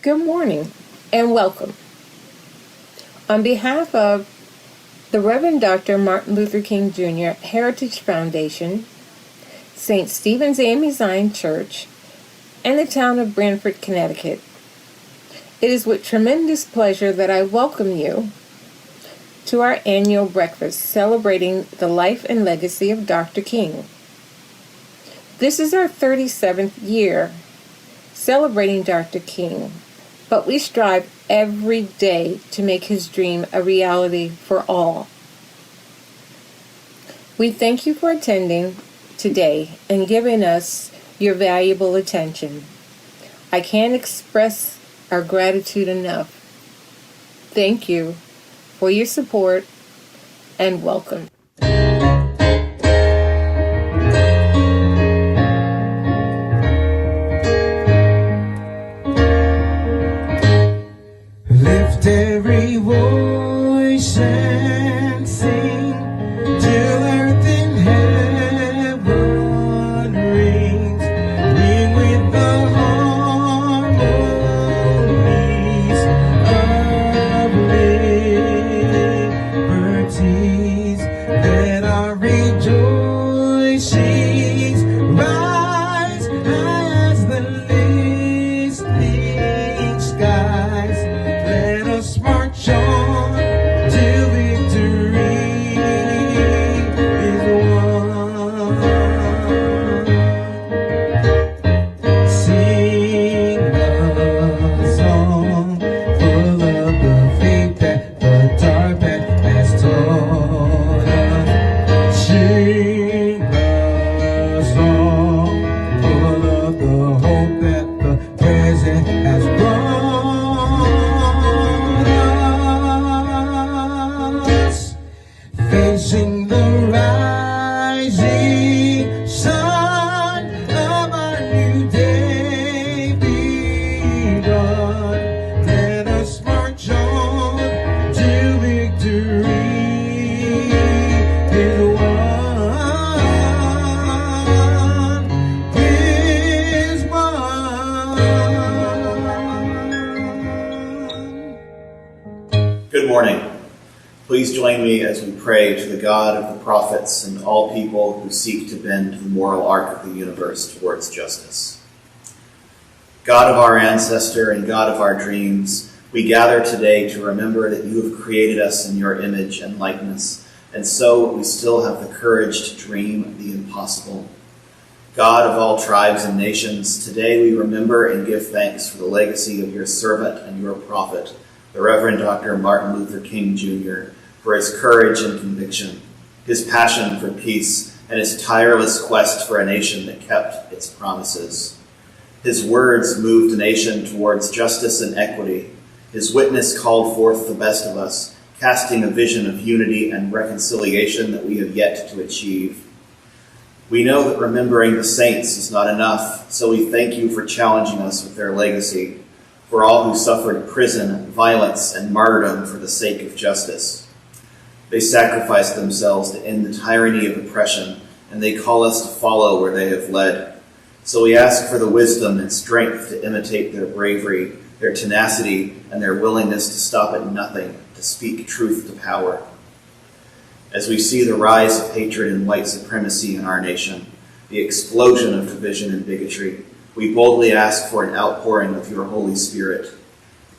Good morning and welcome. On behalf of the Reverend Dr. Martin Luther King Jr. Heritage Foundation, St. Stephen's AME Zion Church, and the town of Branford, Connecticut, it is with tremendous pleasure that I welcome you to our annual breakfast celebrating the life and legacy of Dr. King. This is our 37th year celebrating Dr. King, but we strive every day to make his dream a reality for all. We thank you for attending today and giving us your valuable attention. I can't express our gratitude enough. Thank you for your support and welcome. Lift every voice and sing till earth and heaven rings. Ring with the harmonies of liberties. Let our rejoicings rise as the listening skies. Let us march on till victory is won. Sing a song full of the faith that the dark path has taught us. Sing a song full of the hope that the present has brought. Facing the rising sun of our new day begun. Let us march on till victory is won. Good morning. Please join me as we pray to the God of the prophets and all people who seek to bend the moral arc of the universe towards justice. God of our ancestor and God of our dreams, we gather today to remember that you have created us in your image and likeness, and so we still have the courage to dream the impossible. God of all tribes and nations, today we remember and give thanks for the legacy of your servant and your prophet, the Reverend Dr. Martin Luther King Jr., for his courage and conviction, his passion for peace, and his tireless quest for a nation that kept its promises. His words moved a nation towards justice and equity. His witness called forth the best of us, casting a vision of unity and reconciliation that we have yet to achieve. We know that remembering the saints is not enough, so we thank you for challenging us with their legacy, for all who suffered prison, violence, and martyrdom for the sake of justice. They sacrificed themselves to end the tyranny of oppression, and they call us to follow where they have led. So we ask for the wisdom and strength to imitate their bravery, their tenacity, and their willingness to stop at nothing to speak truth to power. As we see the rise of hatred and white supremacy in our nation, the explosion of division and bigotry, we boldly ask for an outpouring of your Holy Spirit.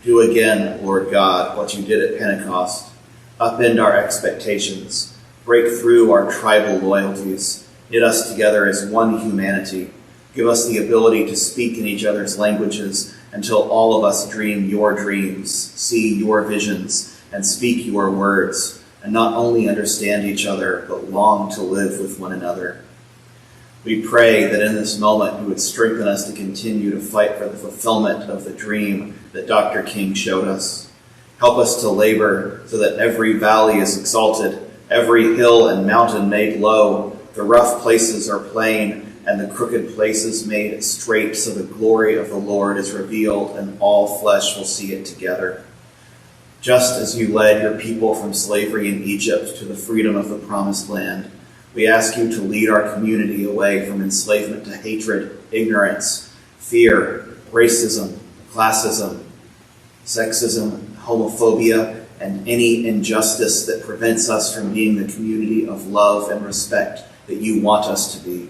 Do again, Lord God, what you did at Pentecost. Upend our expectations, break through our tribal loyalties, knit us together as one humanity. Give us the ability to speak in each other's languages until all of us dream your dreams, see your visions, and speak your words, and not only understand each other, but long to live with one another. We pray that in this moment you would strengthen us to continue to fight for the fulfillment of the dream that Dr. King showed us. Help us to labor so that every valley is exalted, every hill and mountain made low, the rough places are plain, and the crooked places made straight, so the glory of the Lord is revealed and all flesh will see it together. Just as you led your people from slavery in Egypt to the freedom of the promised land, we ask you to lead our community away from enslavement to hatred, ignorance, fear, racism, classism, sexism, homophobia, and any injustice that prevents us from being the community of love and respect that you want us to be.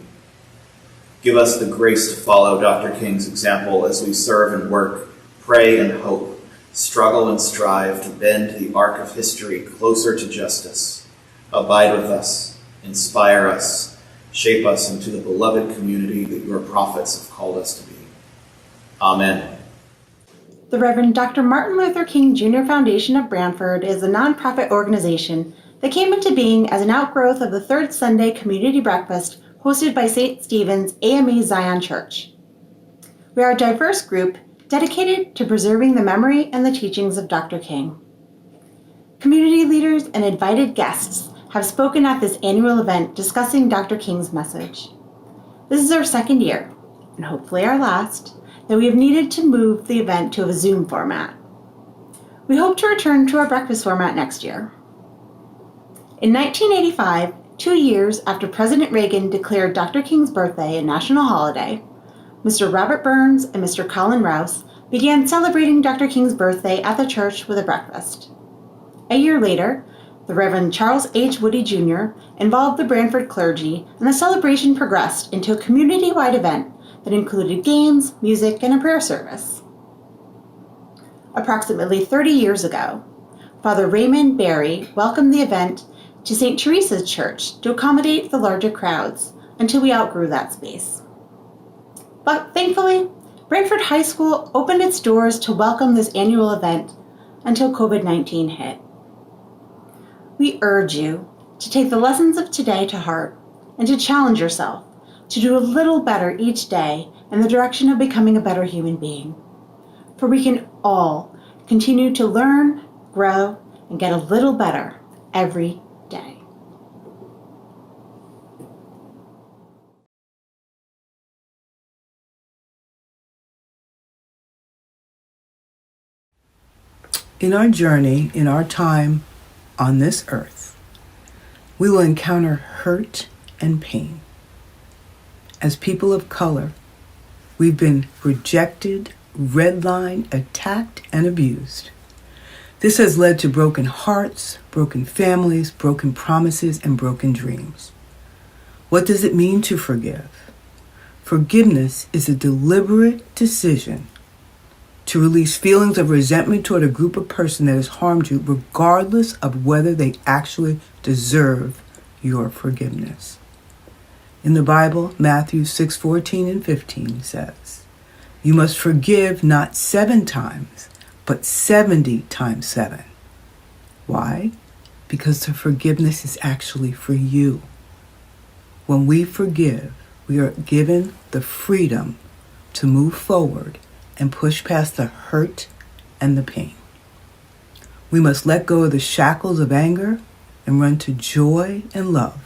Give us the grace to follow Dr. King's example as we serve and work, pray and hope, struggle and strive to bend the arc of history closer to justice. Abide with us, inspire us, shape us into the beloved community that your prophets have called us to be. Amen. The Reverend Dr. Martin Luther King Jr. Foundation of Brantford is a nonprofit organization that came into being as an outgrowth of the Third Sunday Community Breakfast hosted by St. Stephen's AME Zion Church. We are a diverse group dedicated to preserving the memory and the teachings of Dr. King. Community leaders and invited guests have spoken at this annual event discussing Dr. King's message. This is our second year, and hopefully our last, that we have needed to move the event to a Zoom format. We hope to return to our breakfast format next year. In 1985, 2 years after President Reagan declared Dr. King's birthday a national holiday, Mr. Robert Burns and Mr. Colin Rouse began celebrating Dr. King's birthday at the church with a breakfast. A year later, the Reverend Charles H. Woody Jr. involved the Brantford clergy, and the celebration progressed into a community-wide event that included games, music, and a prayer service. Approximately 30 years ago, Father Raymond Barry welcomed the event to St. Teresa's Church to accommodate the larger crowds until we outgrew that space. But thankfully, Brantford High School opened its doors to welcome this annual event until COVID-19 hit. We urge you to take the lessons of today to heart and to challenge yourself to do a little better each day in the direction of becoming a better human being. For we can all continue to learn, grow, and get a little better every day. In our journey, in our time on this earth, we will encounter hurt and pain. As people of color, we've been rejected, redlined, attacked, and abused. This has led to broken hearts, broken families, broken promises, and broken dreams. What does it mean to forgive? Forgiveness is a deliberate decision to release feelings of resentment toward a group of person that has harmed you, regardless of whether they actually deserve your forgiveness. In the Bible, Matthew 6:14 and 15 says, "You must forgive not 7 times, but 70 times 7. Why? Because the forgiveness is actually for you. When we forgive, we are given the freedom to move forward and push past the hurt and the pain. We must let go of the shackles of anger and run to joy and love.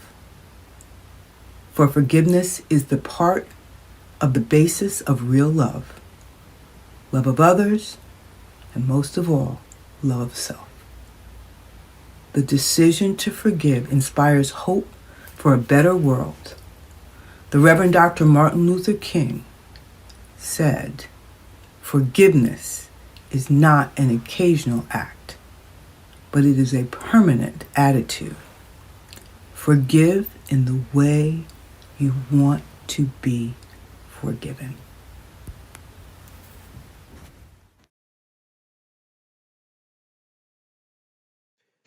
For forgiveness is the part of the basis of real love. Love of others, and most of all, love of self. The decision to forgive inspires hope for a better world. The Reverend Dr. Martin Luther King said, "Forgiveness is not an occasional act, but it is a permanent attitude. Forgive in the way you want to be forgiven."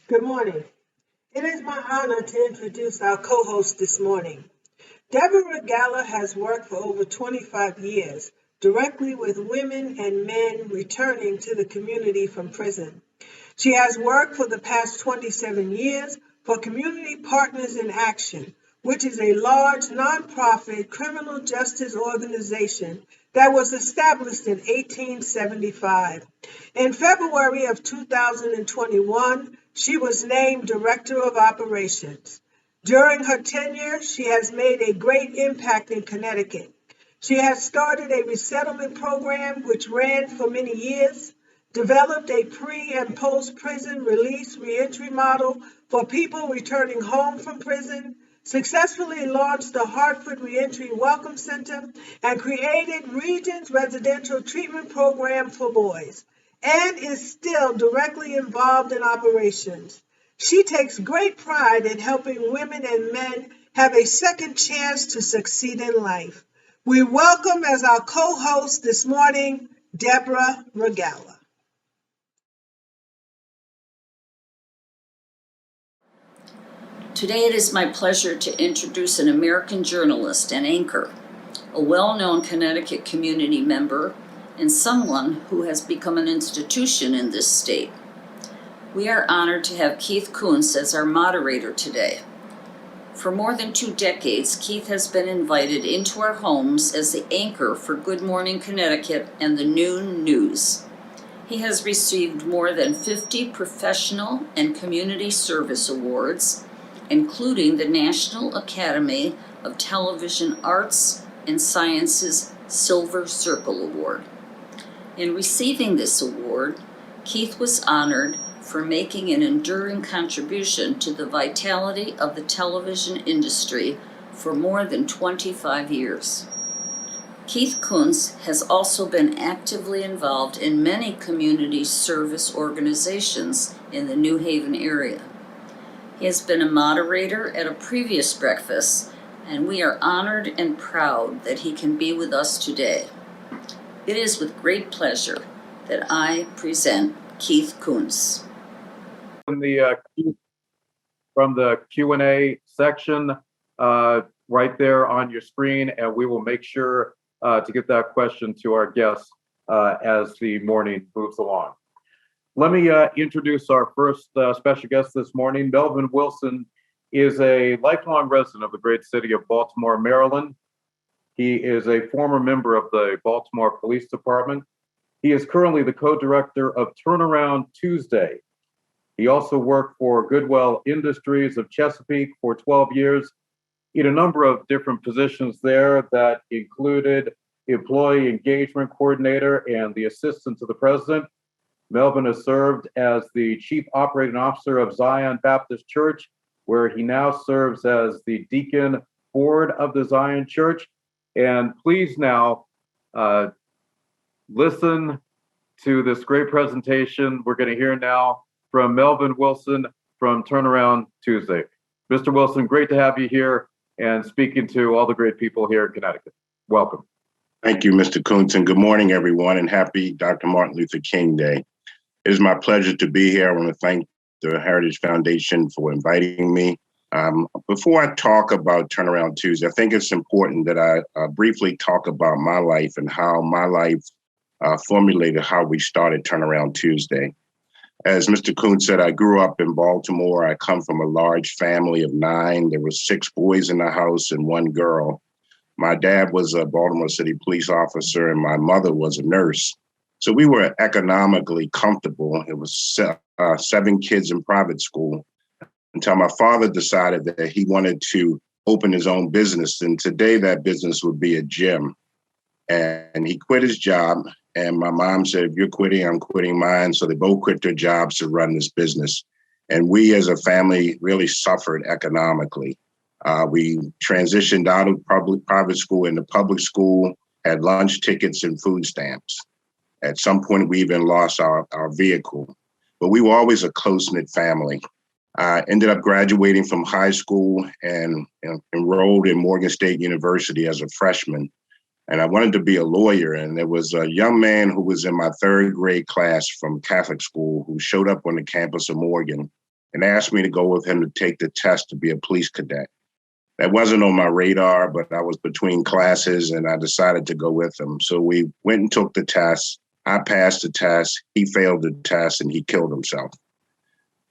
Good morning. It is my honor to introduce our co-host this morning. Deborah Galla has worked for over 25 years directly with women and men returning to the community from prison. She has worked for the past 27 years for Community Partners in Action, which is a large nonprofit criminal justice organization that was established in 1875. In February of 2021, she was named Director of Operations. During her tenure, she has made a great impact in Connecticut. She has started a resettlement program which ran for many years, developed a pre- and post-prison release reentry model for people returning home from prison, successfully launched the Hartford Reentry Welcome Center, and created Regions Residential Treatment Program for Boys. and is still directly involved in operations. She takes great pride in helping women and men have a second chance to succeed in life. We welcome as our co-host this morning, Deborah Regala. Today it is my pleasure to introduce an American journalist and anchor, a well-known Connecticut community member, and someone who has become an institution in this state. We are honored to have Keith Kuntz as our moderator today. For more than 2 decades, Keith has been invited into our homes as the anchor for Good Morning Connecticut and the Noon News. He has received more than 50 professional and community service awards, including the National Academy of Television Arts and Sciences Silver Circle Award. In receiving this award, Keith was honored for making an enduring contribution to the vitality of the television industry for more than 25 years. Keith Kuntz has also been actively involved in many community service organizations in the New Haven area. He has been a moderator at a previous breakfast, and we are honored and proud that he can be with us today. It is with great pleasure that I present Keith Kuntz. From the Q&A section right there on your screen, and we will make sure to get that question to our guests as the morning moves along. Let me introduce our first special guest this morning. Melvin Wilson is a lifelong resident of the great city of Baltimore, Maryland. He is a former member of the Baltimore Police Department. He is currently the co-director of Turnaround Tuesday. He also worked for Goodwill Industries of Chesapeake for 12 years in a number of different positions there that included employee engagement coordinator and the assistant to the president. Melvin has served as the chief operating officer of Zion Baptist Church, where he now serves as the deacon board of the Zion Church. And please now listen to this great presentation we're going to hear now from Melvin Wilson from Turnaround Tuesday. Mr. Wilson, great to have you here and speaking to all the great people here in Connecticut. Welcome. Thank you, Mr. Kuntz, and good morning, everyone, and happy Dr. Martin Luther King Day. It is my pleasure to be here. I want to thank the Heritage Foundation for inviting me. Before I talk about Turnaround Tuesday, I think it's important that I briefly talk about my life and how my life formulated how we started Turnaround Tuesday. As Mr. Kuntz said, I grew up in Baltimore. I come from a large family of 9. There were 6 boys in the house and 1 girl. My dad was a Baltimore City police officer and my mother was a nurse. So we were economically comfortable. It was 7 kids in private school until my father decided that he wanted to open his own business. And today that business would be a gym. And he quit his job. And my mom said, if you're quitting, I'm quitting mine. So they both quit their jobs to run this business. And we as a family really suffered economically. We transitioned out of private school into public school, had lunch tickets and food stamps. At some point, we even lost our vehicle. But we were always a close-knit family. I ended up graduating from high school and enrolled in Morgan State University as a freshman. And I wanted to be a lawyer. And there was a young man who was in my 3rd grade class from Catholic school who showed up on the campus of Morgan and asked me to go with him to take the test to be a police cadet. That wasn't on my radar, but I was between classes and I decided to go with him. So we went and took the test. I passed the test. He failed the test and he killed himself.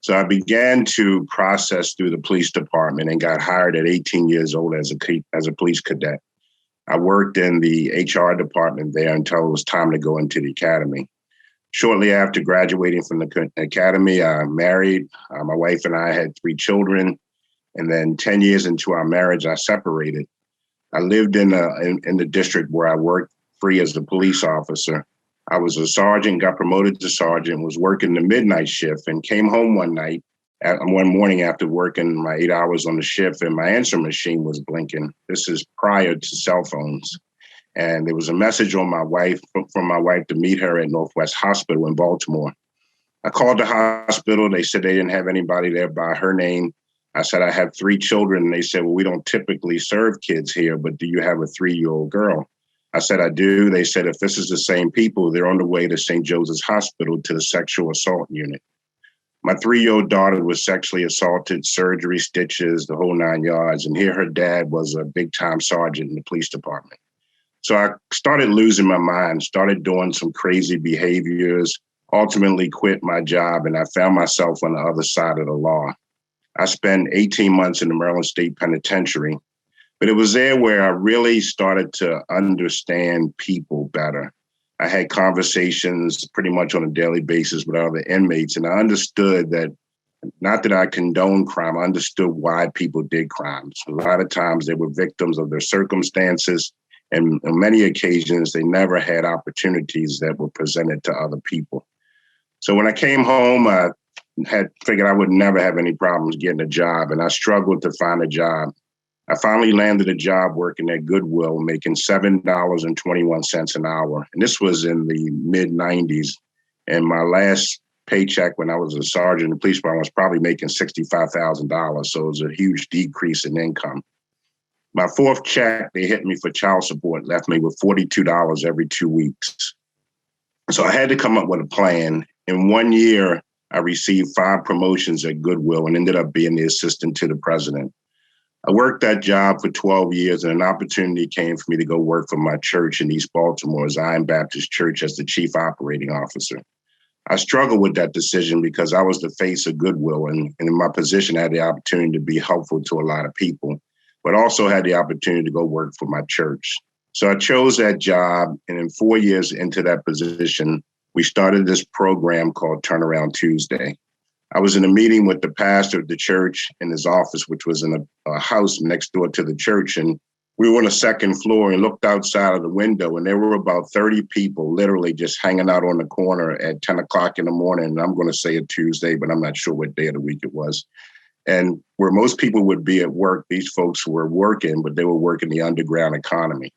So I began to process through the police department and got hired at 18 years old as a police cadet. I worked in the HR department there until it was time to go into the academy. Shortly after graduating from the academy, I married. My wife and I had 3 children. And then 10 years into our marriage, I separated. I lived in the district where I worked free as a police officer. I was a sergeant, got promoted to sergeant, was working the midnight shift and came home one morning after working my 8 hours on the shift and my answering machine was blinking. This is prior to cell phones. And there was a message on from my wife to meet her at Northwest Hospital in Baltimore. I called the hospital. They said they didn't have anybody there by her name. I said, I have 3 children. And they said, well, we don't typically serve kids here, but do you have a 3-year-old girl? I said, I do. They said, if this is the same people, they're on the way to St. Joseph's Hospital to the sexual assault unit. My 3-year-old daughter was sexually assaulted, surgery, stitches, the whole 9 yards. And here her dad was a big time sergeant in the police department. So I started losing my mind, started doing some crazy behaviors, ultimately quit my job, and I found myself on the other side of the law. I spent 18 months in the Maryland State Penitentiary, but it was there where I really started to understand people better. I had conversations pretty much on a daily basis with other inmates, and I understood that, not that I condone crime, I understood why people did crimes. A lot of times they were victims of their circumstances, and on many occasions, they never had opportunities that were presented to other people. So when I came home, I had figured I would never have any problems getting a job, and I struggled to find a job. I finally landed a job working at Goodwill, making $7.21 an hour. And this was in the mid-90s. And my last paycheck when I was a sergeant in the police department was probably making $65,000. So it was a huge decrease in income. My 4th check, they hit me for child support, left me with $42 every 2 weeks. So I had to come up with a plan. In 1 year, I received 5 promotions at Goodwill and ended up being the assistant to the president. I worked that job for 12 years, and an opportunity came for me to go work for my church in East Baltimore, Zion Baptist Church, as the chief operating officer. I struggled with that decision because I was the face of Goodwill, and in my position, I had the opportunity to be helpful to a lot of people, but also had the opportunity to go work for my church. So I chose that job, and in 4 years into that position, we started this program called Turnaround Tuesday. I was in a meeting with the pastor of the church in his office, which was in a house next door to the church, and we were on the 2nd floor and looked outside of the window, and there were about 30 people literally just hanging out on the corner at 10 o'clock in the morning. And I'm going to say a Tuesday, but I'm not sure what day of the week it was. And where most people would be at work, these folks were working, but they were working the underground economy.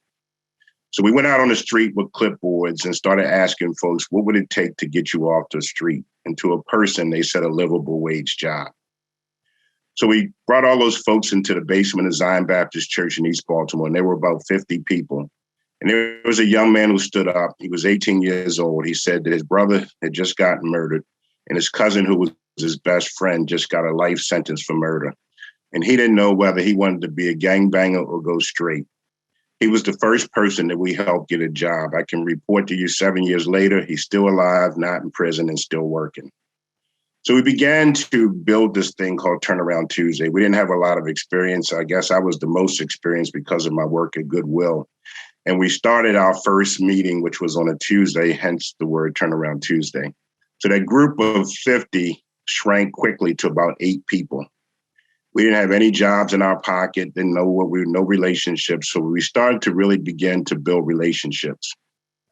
So we went out on the street with clipboards and started asking folks, what would it take to get you off the street? And to a person, they said a livable wage job. So we brought all those folks into the basement of Zion Baptist Church in East Baltimore, and there were about 50 people. And there was a young man who stood up. He was 18 years old. He said that his brother had just gotten murdered, and his cousin, who was his best friend, just got a life sentence for murder. And he didn't know whether he wanted to be a gangbanger or go straight. He was the first person that we helped get a job. I can report to you 7 years later, he's still alive, not in prison, and still working. So we began to build this thing called Turnaround Tuesday. We didn't have a lot of experience. I guess I was the most experienced because of my work at Goodwill. And we started our first meeting, which was on a Tuesday, hence the word Turnaround Tuesday. So that group of 50 shrank quickly to about 8 people. We didn't have any jobs in our pocket, didn't know no relationships. So we started to really begin to build relationships.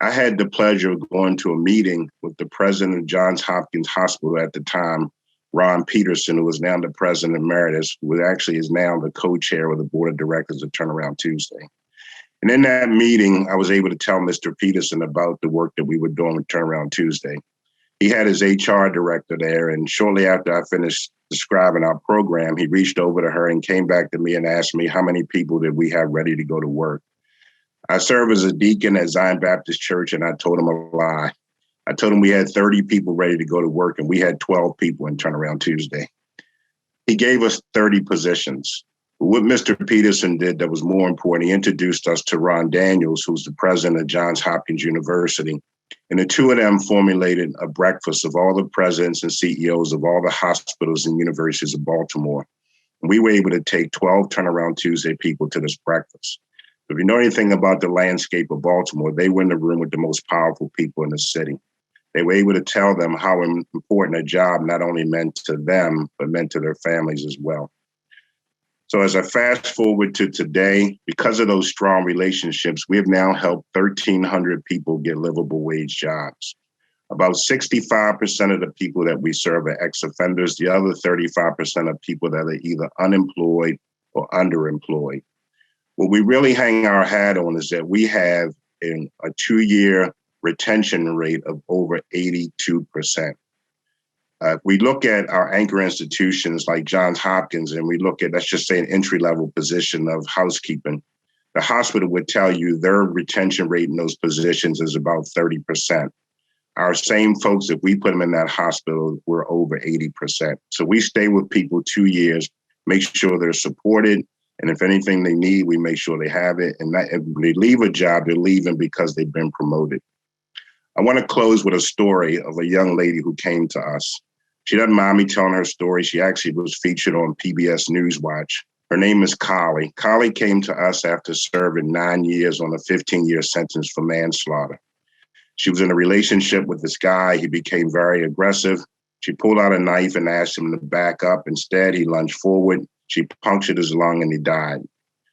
I had the pleasure of going to a meeting with the president of Johns Hopkins Hospital at the time, Ron Peterson, who was now the president emeritus, who actually is now the co-chair of the board of directors of Turnaround Tuesday. And in that meeting, I was able to tell Mr. Peterson about the work that we were doing with Turnaround Tuesday. He had his HR director there, and shortly after I finished describing our program, he reached over to her and came back to me and asked me how many people did we have ready to go to work. I serve as a deacon at Zion Baptist Church, and I told him a lie. I told him we had 30 people ready to go to work, and we had 12 people in Turnaround Tuesday. He gave us 30 positions. But what Mr. Peterson did that was more important, he introduced us to Ron Daniels, who's the president of Johns Hopkins University. And the two of them formulated a breakfast of all the presidents and CEOs of all the hospitals and universities of Baltimore. And we were able to take 12 Turnaround Tuesday people to this breakfast. If you know anything about the landscape of Baltimore, they were in the room with the most powerful people in the city. They were able to tell them how important a job not only meant to them, but meant to their families as well. So as I fast forward to today, because of those strong relationships, we have now helped 1,300 people get livable wage jobs. About 65% of the people that we serve are ex-offenders. The other 35% are people that are either unemployed or underemployed. What we really hang our hat on is that we have a 2-year retention rate of over 82%. We look at our anchor institutions like Johns Hopkins, and we look at, let's just say, an entry-level position of housekeeping. The hospital would tell you their retention rate in those positions is about 30%. Our same folks, if we put them in that hospital, we're over 80%. So we stay with people 2 years, make sure they're supported, and if anything they need, we make sure they have it. And that, if they leave a job, they're leaving because they've been promoted. I want to close with a story of a young lady who came to us. She doesn't mind me telling her story. She actually was featured on PBS Newswatch. Her name is Collie. Collie came to us after serving 9 years on a 15-year sentence for manslaughter. She was in a relationship with this guy. He became very aggressive. She pulled out a knife and asked him to back up. Instead, he lunged forward. She punctured his lung and he died.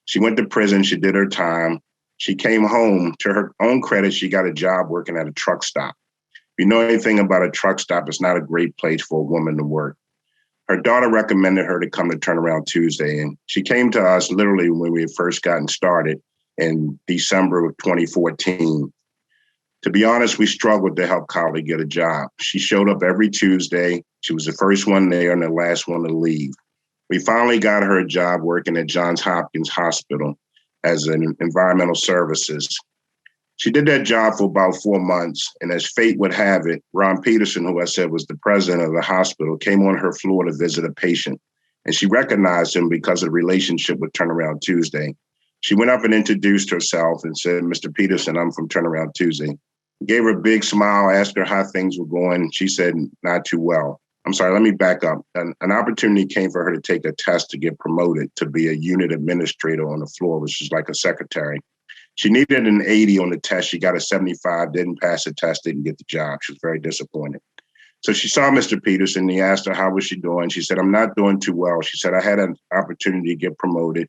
She went to prison. She did her time. She came home. To her own credit, she got a job working at a truck stop. If you know anything about a truck stop, it's not a great place for a woman to work. Her daughter recommended her to come to Turnaround Tuesday, and she came to us literally when we had first gotten started in December of 2014. To be honest, we struggled to help Collie get a job. She showed up every Tuesday. She was the first one there and the last one to leave. We finally got her a job working at Johns Hopkins Hospital as an environmental services. She did that job for about 4 months, and as fate would have it, Ron Peterson, who I said was the president of the hospital, came on her floor to visit a patient, and she recognized him because of the relationship with Turnaround Tuesday. She went up and introduced herself and said, "Mr. Peterson, I'm from Turnaround Tuesday." Gave her a big smile, asked her how things were going. She said, "Not too well." I'm sorry, let me back up. An opportunity came for her to take a test to get promoted to be a unit administrator on the floor, which is like a secretary. She needed an 80 on the test. She got a 75, didn't pass the test, didn't get the job. She was very disappointed. So she saw Mr. Peterson. He asked her, how was she doing? She said, "I'm not doing too well." She said, "I had an opportunity to get promoted.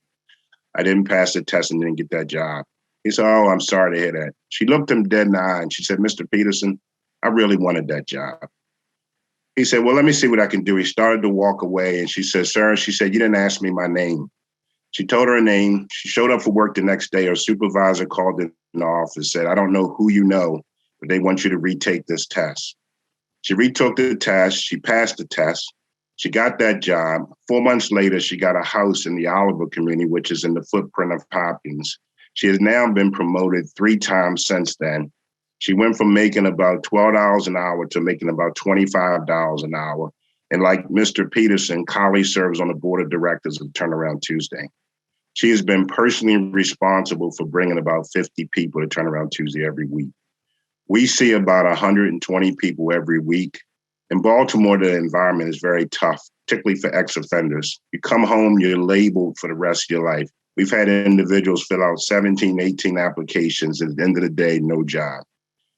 I didn't pass the test and didn't get that job." He said, "Oh, I'm sorry to hear that." She looked him dead in the eye and she said, "Mr. Peterson, I really wanted that job." He said, "Well, let me see what I can do." He started to walk away and she said, "Sir," she said, "you didn't ask me my name." She told her name. She showed up for work the next day. Her supervisor called in the office, said, "I don't know who you know, but they want you to retake this test." She retook the test. She passed the test. She got that job. 4 months later, she got a house in the Oliver community, which is in the footprint of Hopkins. She has now been promoted 3 times since then. She went from making about $12 an hour to making about $25 an hour. And like Mr. Peterson, Collie serves on the board of directors of Turnaround Tuesday. She has been personally responsible for bringing about 50 people to Turnaround Tuesday every week. We see about 120 people every week. In Baltimore, the environment is very tough, particularly for ex-offenders. You come home, you're labeled for the rest of your life. We've had individuals fill out 17, 18 applications, and at the end of the day, no job.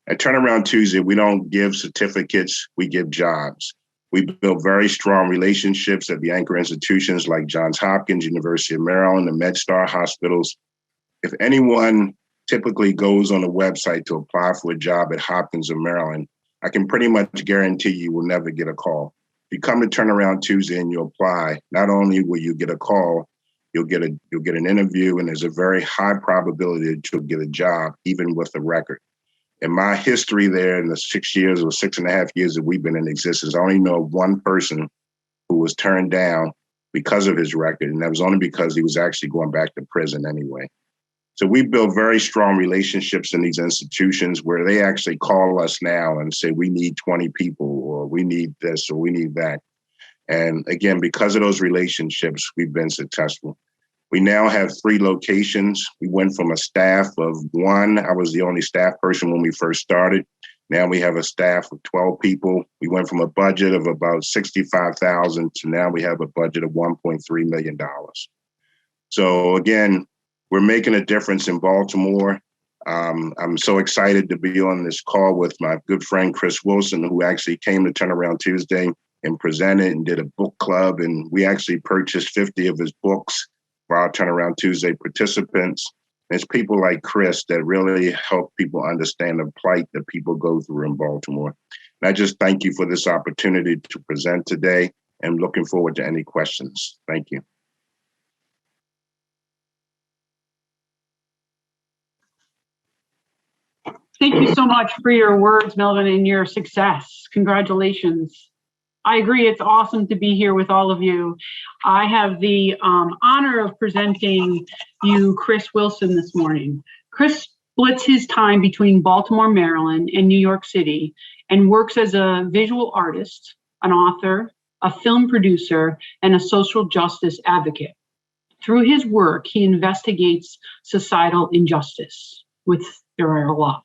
At Turnaround Tuesday, we don't give certificates, we give jobs. We build very strong relationships at the anchor institutions like Johns Hopkins, University of Maryland, and MedStar hospitals. If anyone typically goes on the website to apply for a job at Hopkins or Maryland, I can pretty much guarantee you will never get a call. If you come to Turnaround Tuesday and you apply, not only will you get a call, you'll get an interview, and there's a very high probability that you'll get a job, even with a record. In my history there, in the 6 years or 6.5 years that we've been in existence, I only know of one person who was turned down because of his record, and that was only because he was actually going back to prison anyway. So we built very strong relationships in these institutions where they actually call us now and say, "We need 20 people," or "We need this," or "We need that." And again, because of those relationships, we've been successful. We now have 3 locations. We went from a staff of 1. I was the only staff person when we first started. Now we have a staff of 12 people. We went from a budget of about $65,000 to now we have a budget of $1.3 million. So again, we're making a difference in Baltimore. I'm so excited to be on this call with my good friend, Chris Wilson, who actually came to Turnaround Tuesday and presented and did a book club. And we actually purchased 50 of his books for our Turnaround Tuesday participants. And it's people like Chris that really help people understand the plight that people go through in Baltimore. And I just thank you for this opportunity to present today and looking forward to any questions. Thank you. Thank you so much for your words, Melvin, and your success. Congratulations. I agree. It's awesome to be here with all of you. I have the honor of presenting you Chris Wilson this morning. Chris splits his time between Baltimore, Maryland, and New York City, and works as a visual artist, an author, a film producer, and a social justice advocate. Through his work, he investigates societal injustice, which there are a lot,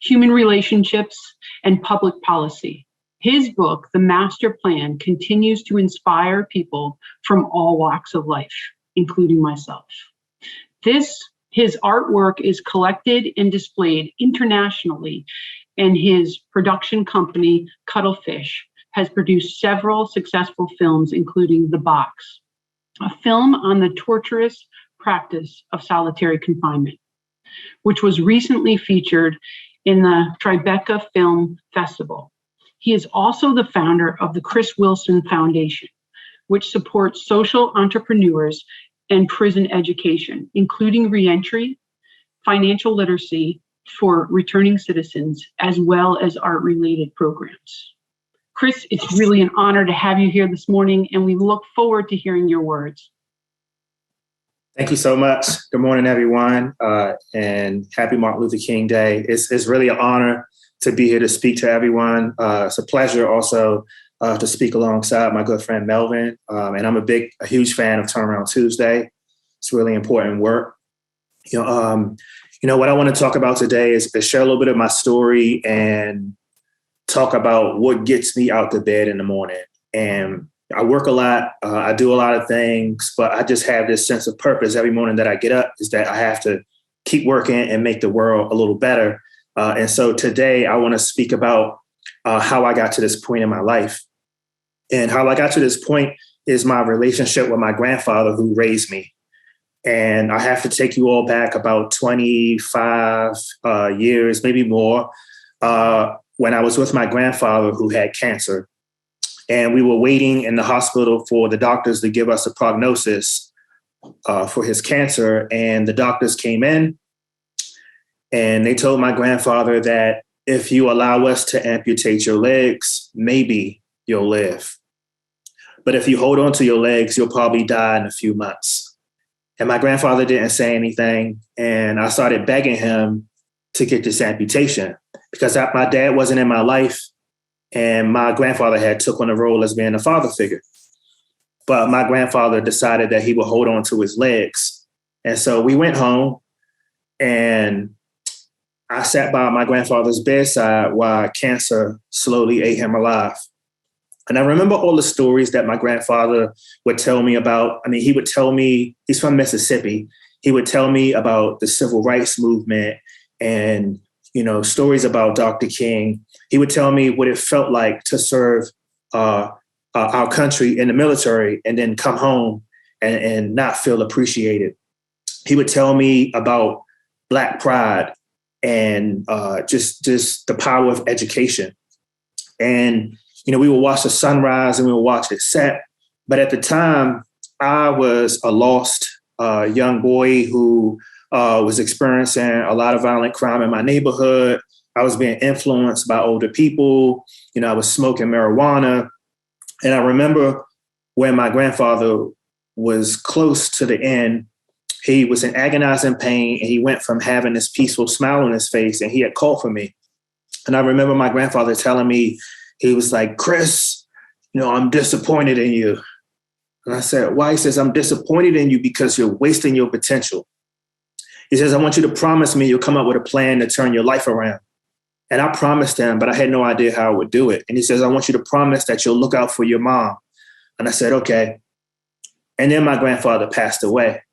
human relationships, and public policy. His book, The Master Plan, continues to inspire people from all walks of life, including myself. His artwork is collected and displayed internationally, and his production company, Cuttlefish, has produced several successful films, including The Box, a film on the torturous practice of solitary confinement, which was recently featured in the Tribeca Film Festival. He is also the founder of the Chris Wilson Foundation, which supports social entrepreneurs and prison education, including reentry, financial literacy for returning citizens, as well as art-related programs. Chris, it's really an honor to have you here this morning, and we look forward to hearing your words. Thank you so much. Good morning, everyone, and happy Martin Luther King Day. It's really an honor to be here to speak to everyone. It's a pleasure also to speak alongside my good friend Melvin, and I'm a huge fan of Turnaround Tuesday. It's really important work. What I want to talk about today is share a little bit of my story and talk about what gets me out of bed in the morning. And I work a lot, I do a lot of things, but I just have this sense of purpose every morning that I get up, is that I have to keep working and make the world a little better. And so today I want to speak about how I got to this point in my life. And how I got to this point is my relationship with my grandfather who raised me. And I have to take you all back about 25 years, maybe more, when I was with my grandfather who had cancer. And we were waiting in the hospital for the doctors to give us a prognosis for his cancer. And the doctors came in and they told my grandfather that if you allow us to amputate your legs, maybe you'll live. But if you hold on to your legs, you'll probably die in a few months. And my grandfather didn't say anything. And I started begging him to get this amputation because my dad wasn't in my life. And my grandfather had took on the role as being a father figure. But my grandfather decided that he would hold on to his legs. And so we went home and I sat by my grandfather's bedside while cancer slowly ate him alive. And I remember all the stories that my grandfather would tell me about. I mean, he would tell me, he's from Mississippi. He would tell me about the civil rights movement and, stories about Dr. King. He would tell me what it felt like to serve our country in the military and then come home and not feel appreciated. He would tell me about Black pride and just the power of education. And, we would watch the sunrise and we would watch it set. But at the time, I was a lost young boy who was experiencing a lot of violent crime in my neighborhood. I was being influenced by older people. I was smoking marijuana. And I remember when my grandfather was close to the end, he was in agonizing pain and he went from having this peaceful smile on his face and he had called for me. And I remember my grandfather telling me, he was like, Chris, I'm disappointed in you. And I said, why? He says, I'm disappointed in you because you're wasting your potential. He says, I want you to promise me you'll come up with a plan to turn your life around. And I promised him, but I had no idea how I would do it. And he says, I want you to promise that you'll look out for your mom. And I said, okay. And then my grandfather passed away.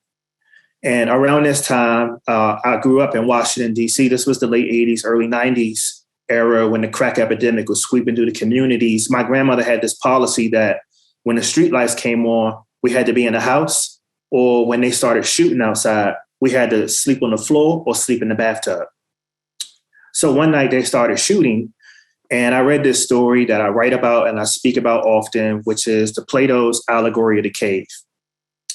And around this time, I grew up in Washington, D.C. This was the late 80s, early 90s era when the crack epidemic was sweeping through the communities. My grandmother had this policy that when the streetlights came on, we had to be in the house, or when they started shooting outside, we had to sleep on the floor or sleep in the bathtub. So one night they started shooting, and I read this story that I write about and I speak about often, which is the Plato's Allegory of the Cave.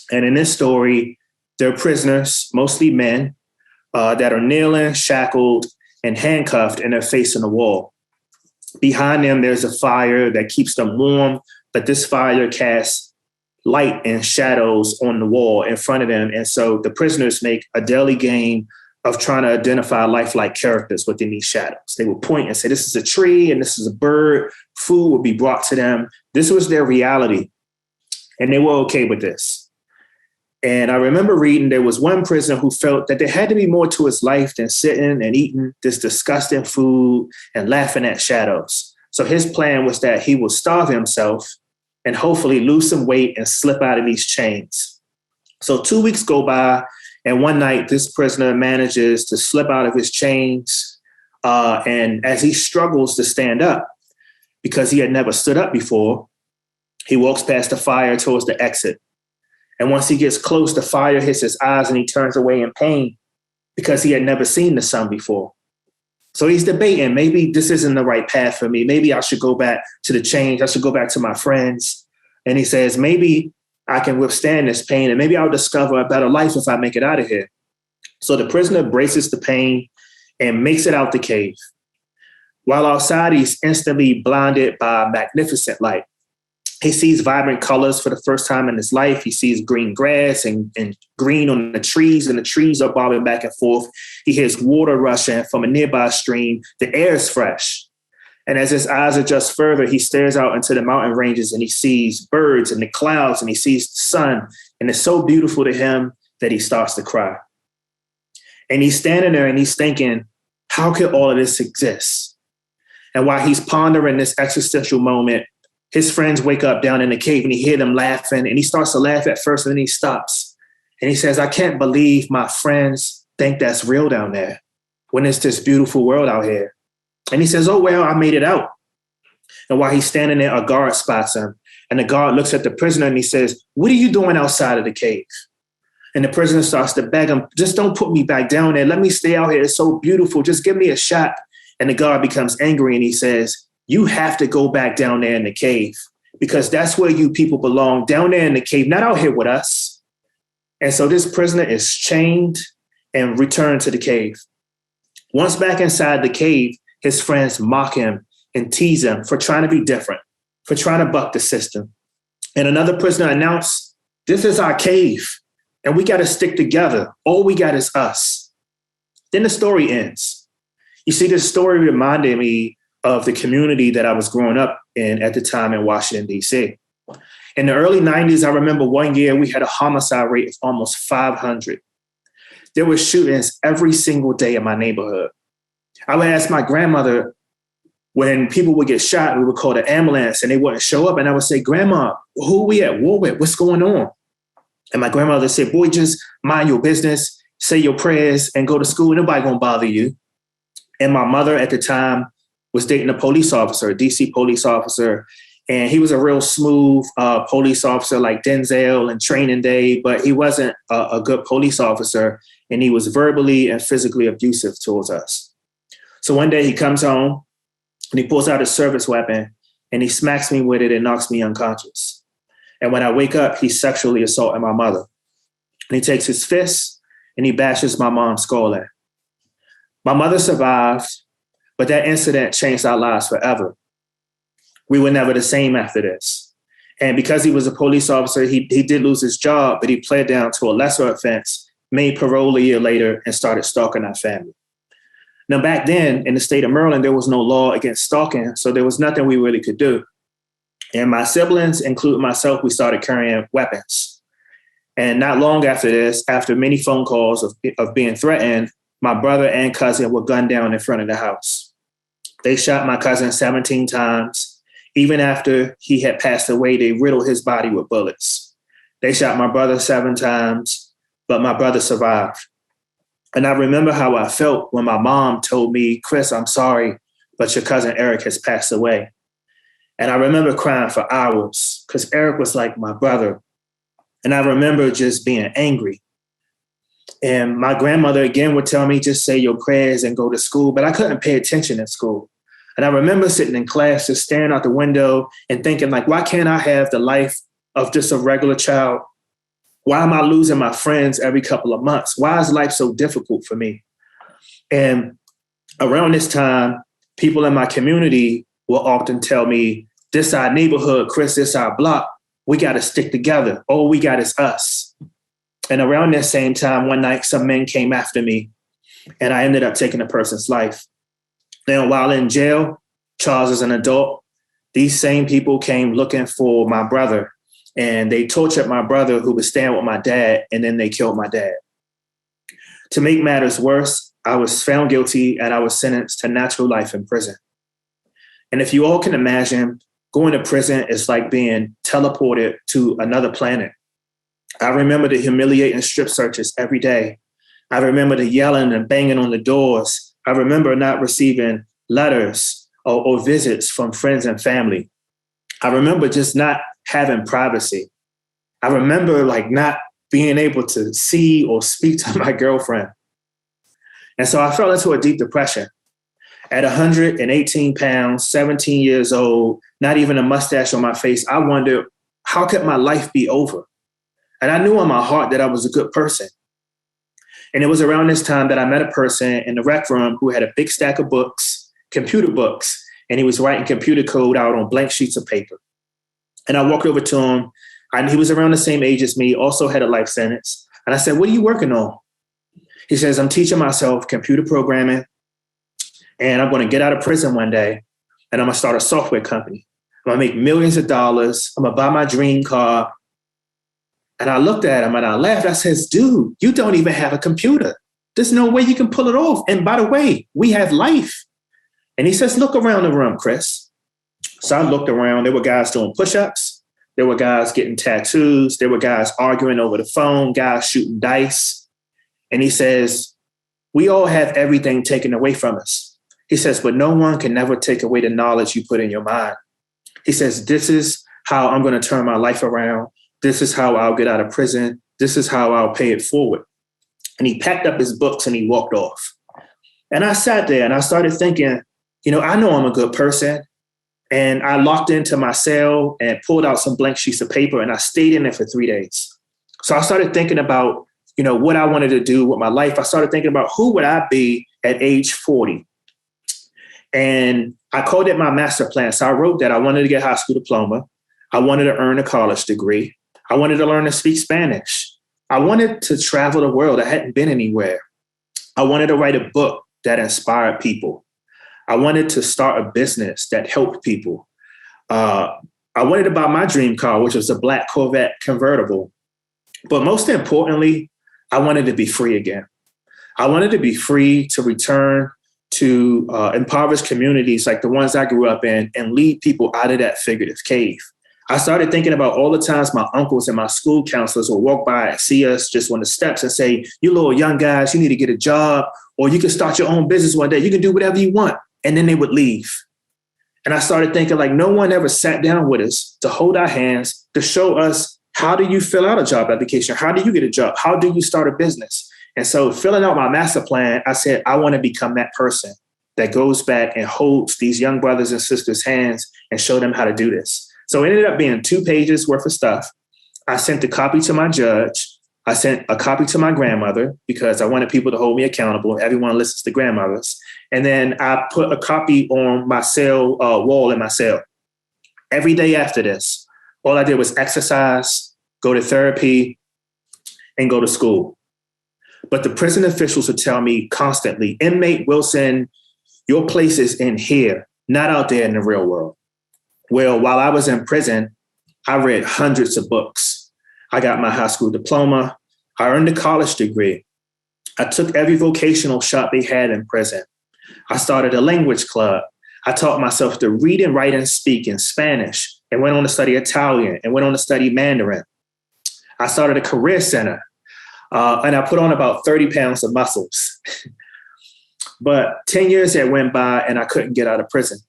And in this story, there are prisoners, mostly men, that are kneeling, shackled, and handcuffed, and they're facing the wall. Behind them, there's a fire that keeps them warm, but this fire casts light and shadows on the wall in front of them. And so the prisoners make a daily game of trying to identify lifelike characters within these shadows. They would point and say, this is a tree and this is a bird. Food would be brought to them. This was their reality. And they were okay with this. And I remember reading there was one prisoner who felt that there had to be more to his life than sitting and eating this disgusting food and laughing at shadows. So his plan was that he would starve himself and hopefully lose some weight and slip out of these chains. So 2 weeks go by, and one night this prisoner manages to slip out of his chains. And as he struggles to stand up, because he had never stood up before, he walks past the fire towards the exit. And once he gets close, the fire hits his eyes and he turns away in pain because he had never seen the sun before. So he's debating, maybe this isn't the right path for me. Maybe I should go back to the change. I should go back to my friends. And he says, maybe I can withstand this pain and maybe I'll discover a better life if I make it out of here. So the prisoner braces the pain and makes it out the cave. While outside, he's instantly blinded by magnificent light. He sees vibrant colors for the first time in his life. He sees green grass and green on the trees, and the trees are bobbing back and forth. He hears water rushing from a nearby stream. The air is fresh. And as his eyes adjust further, he stares out into the mountain ranges and he sees birds and the clouds and he sees the sun. And it's so beautiful to him that he starts to cry. And he's standing there and he's thinking, how could all of this exist? And while he's pondering this existential moment, his friends wake up down in the cave and he hears them laughing, and he starts to laugh at first and then he stops. And he says, I can't believe my friends think that's real down there when it's this beautiful world out here. And he says, oh, well, I made it out. And while he's standing there, a guard spots him. And the guard looks at the prisoner and he says, what are you doing outside of the cave? And the prisoner starts to beg him, just don't put me back down there. Let me stay out here. It's so beautiful. Just give me a shot. And the guard becomes angry and he says, you have to go back down there in the cave because that's where you people belong, down there in the cave, not out here with us. And so this prisoner is chained and returned to the cave. Once back inside the cave, his friends mock him and tease him for trying to be different, for trying to buck the system. And another prisoner announced, this is our cave and we got to stick together. All we got is us. Then the story ends. You see, this story reminded me of the community that I was growing up in at the time in Washington, D.C. In the early 90s, I remember one year we had a homicide rate of almost 500. There were shootings every single day in my neighborhood. I would ask my grandmother, when people would get shot, we would call the ambulance and they wouldn't show up. And I would say, Grandma, who are we at war with? What's going on? And my grandmother said, boy, just mind your business, say your prayers and go to school. Nobody gonna bother you. And my mother at the time was dating a police officer, a DC police officer. And he was a real smooth police officer like Denzel and Training Day, but he wasn't a good police officer. And he was verbally and physically abusive towards us. So one day he comes home and he pulls out his service weapon and he smacks me with it and knocks me unconscious. And when I wake up, he's sexually assaulting my mother. And he takes his fist and he bashes my mom's skull in. My mother survived, but that incident changed our lives forever. We were never the same after this. And because he was a police officer, he did lose his job, but he pled down to a lesser offense, made parole a year later, and started stalking our family. Now, back then in the state of Maryland, there was no law against stalking, so there was nothing we really could do. And my siblings, including myself, we started carrying weapons. And not long after this, after many phone calls of being threatened, my brother and cousin were gunned down in front of the house. They shot my cousin 17 times. Even after he had passed away, they riddled his body with bullets. They shot my brother 7 times, but my brother survived. And I remember how I felt when my mom told me, Chris, I'm sorry, but your cousin Eric has passed away. And I remember crying for hours because Eric was like my brother. And I remember just being angry. And my grandmother, again, would tell me, just say your prayers and go to school. But I couldn't pay attention in school. And I remember sitting in class, just staring out the window and thinking, like, why can't I have the life of just a regular child? Why am I losing my friends every couple of months? Why is life so difficult for me? And around this time, people in my community will often tell me, this our neighborhood, Chris, this our block. We got to stick together. All we got is us. And around that same time, one night, some men came after me and I ended up taking a person's life. Now, while in jail, Charles as an adult, these same people came looking for my brother and they tortured my brother who was staying with my dad, and then they killed my dad. To make matters worse, I was found guilty and I was sentenced to natural life in prison. And if you all can imagine, going to prison is like being teleported to another planet. I remember the humiliating strip searches every day. I remember the yelling and banging on the doors. I remember not receiving letters or visits from friends and family. I remember just not having privacy. I remember not being able to see or speak to my girlfriend. And so I fell into a deep depression. At 118 pounds, 17 years old, not even a mustache on my face, I wondered, how could my life be over? And I knew in my heart that I was a good person. And it was around this time that I met a person in the rec room who had a big stack of books, computer books, and he was writing computer code out on blank sheets of paper. And I walked over to him, and he was around the same age as me, also had a life sentence. And I said, what are you working on? He says, I'm teaching myself computer programming, and I'm going to get out of prison one day, and I'm going to start a software company. I'm going to make millions of dollars. I'm going to buy my dream car. And I looked at him and I laughed. I says, dude, you don't even have a computer. There's no way you can pull it off. And by the way, we have life. And he says, look around the room, Chris. So I looked around. There were guys doing push-ups. There were guys getting tattoos. There were guys arguing over the phone, guys shooting dice. And he says, we all have everything taken away from us. He says, but no one can never take away the knowledge you put in your mind. He says, this is how I'm going to turn my life around. This is how I'll get out of prison. This is how I'll pay it forward. And he packed up his books and he walked off. And I sat there and I started thinking, I know I'm a good person. And I locked into my cell and pulled out some blank sheets of paper and I stayed in there for 3 days. So I started thinking about, what I wanted to do with my life. I started thinking about who would I be at age 40? And I called it my master plan. So I wrote that I wanted to get a high school diploma. I wanted to earn a college degree. I wanted to learn to speak Spanish. I wanted to travel the world. I hadn't been anywhere. I wanted to write a book that inspired people. I wanted to start a business that helped people. I wanted to buy my dream car, which was a black Corvette convertible. But most importantly, I wanted to be free again. I wanted to be free to return to impoverished communities like the ones I grew up in and lead people out of that figurative cave. I started thinking about all the times my uncles and my school counselors would walk by and see us just on the steps and say, you little young guys, you need to get a job, or you can start your own business one day. You can do whatever you want. And then they would leave. And I started thinking no one ever sat down with us to hold our hands, to show us, how do you fill out a job application? How do you get a job? How do you start a business? And so filling out my master plan, I said, I want to become that person that goes back and holds these young brothers and sisters' hands and show them how to do this. So it ended up being 2 pages worth of stuff. I sent a copy to my judge. I sent a copy to my grandmother because I wanted people to hold me accountable. Everyone listens to grandmothers. And then I put a copy on my cell wall in my cell. Every day after this, all I did was exercise, go to therapy, and go to school. But the prison officials would tell me constantly, inmate Wilson, your place is in here, not out there in the real world. Well, while I was in prison, I read hundreds of books. I got my high school diploma. I earned a college degree. I took every vocational shop they had in prison. I started a language club. I taught myself to read and write and speak in Spanish and went on to study Italian and went on to study Mandarin. I started a career center and I put on about 30 pounds of muscles. But 10 years that went by and I couldn't get out of prison.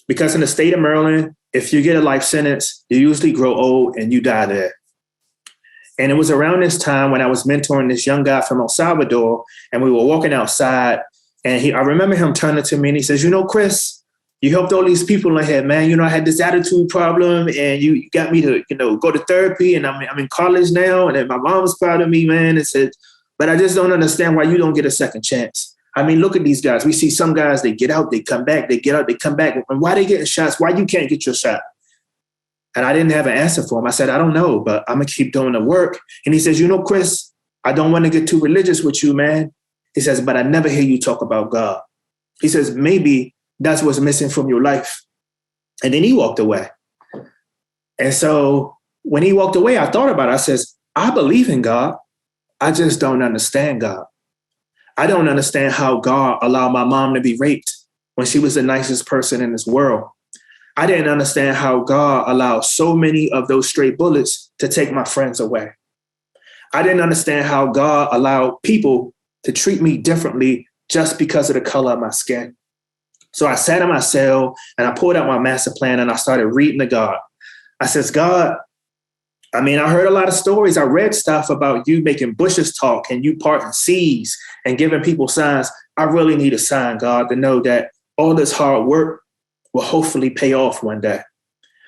Because in the state of Maryland, if you get a life sentence, you usually grow old and you die there. And it was around this time when I was mentoring this young guy from El Salvador and we were walking outside and I remember him turning to me and he says, Chris, you helped all these people in here, man. I had this attitude problem and you got me to, go to therapy and I'm in college now and my mom's proud of me, man. And said, but I just don't understand why you don't get a second chance. I mean, look at these guys. We see some guys, they get out, they come back, they get out, they come back. And why they getting shots? Why you can't get your shot? And I didn't have an answer for him. I said, I don't know, but I'm going to keep doing the work. And he says, Chris, I don't want to get too religious with you, man. He says, but I never hear you talk about God. He says, maybe that's what's missing from your life. And then he walked away. And so when he walked away, I thought about it. I says, I believe in God. I just don't understand God. I don't understand how God allowed my mom to be raped when she was the nicest person in this world. I didn't understand how God allowed so many of those stray bullets to take my friends away. I didn't understand how God allowed people to treat me differently just because of the color of my skin. So I sat in my cell and I pulled out my master plan and I started reading to God. I says, God, I mean, I heard a lot of stories. I read stuff about you making bushes talk and you parting seas and giving people signs. I really need a sign, God, to know that all this hard work will hopefully pay off one day.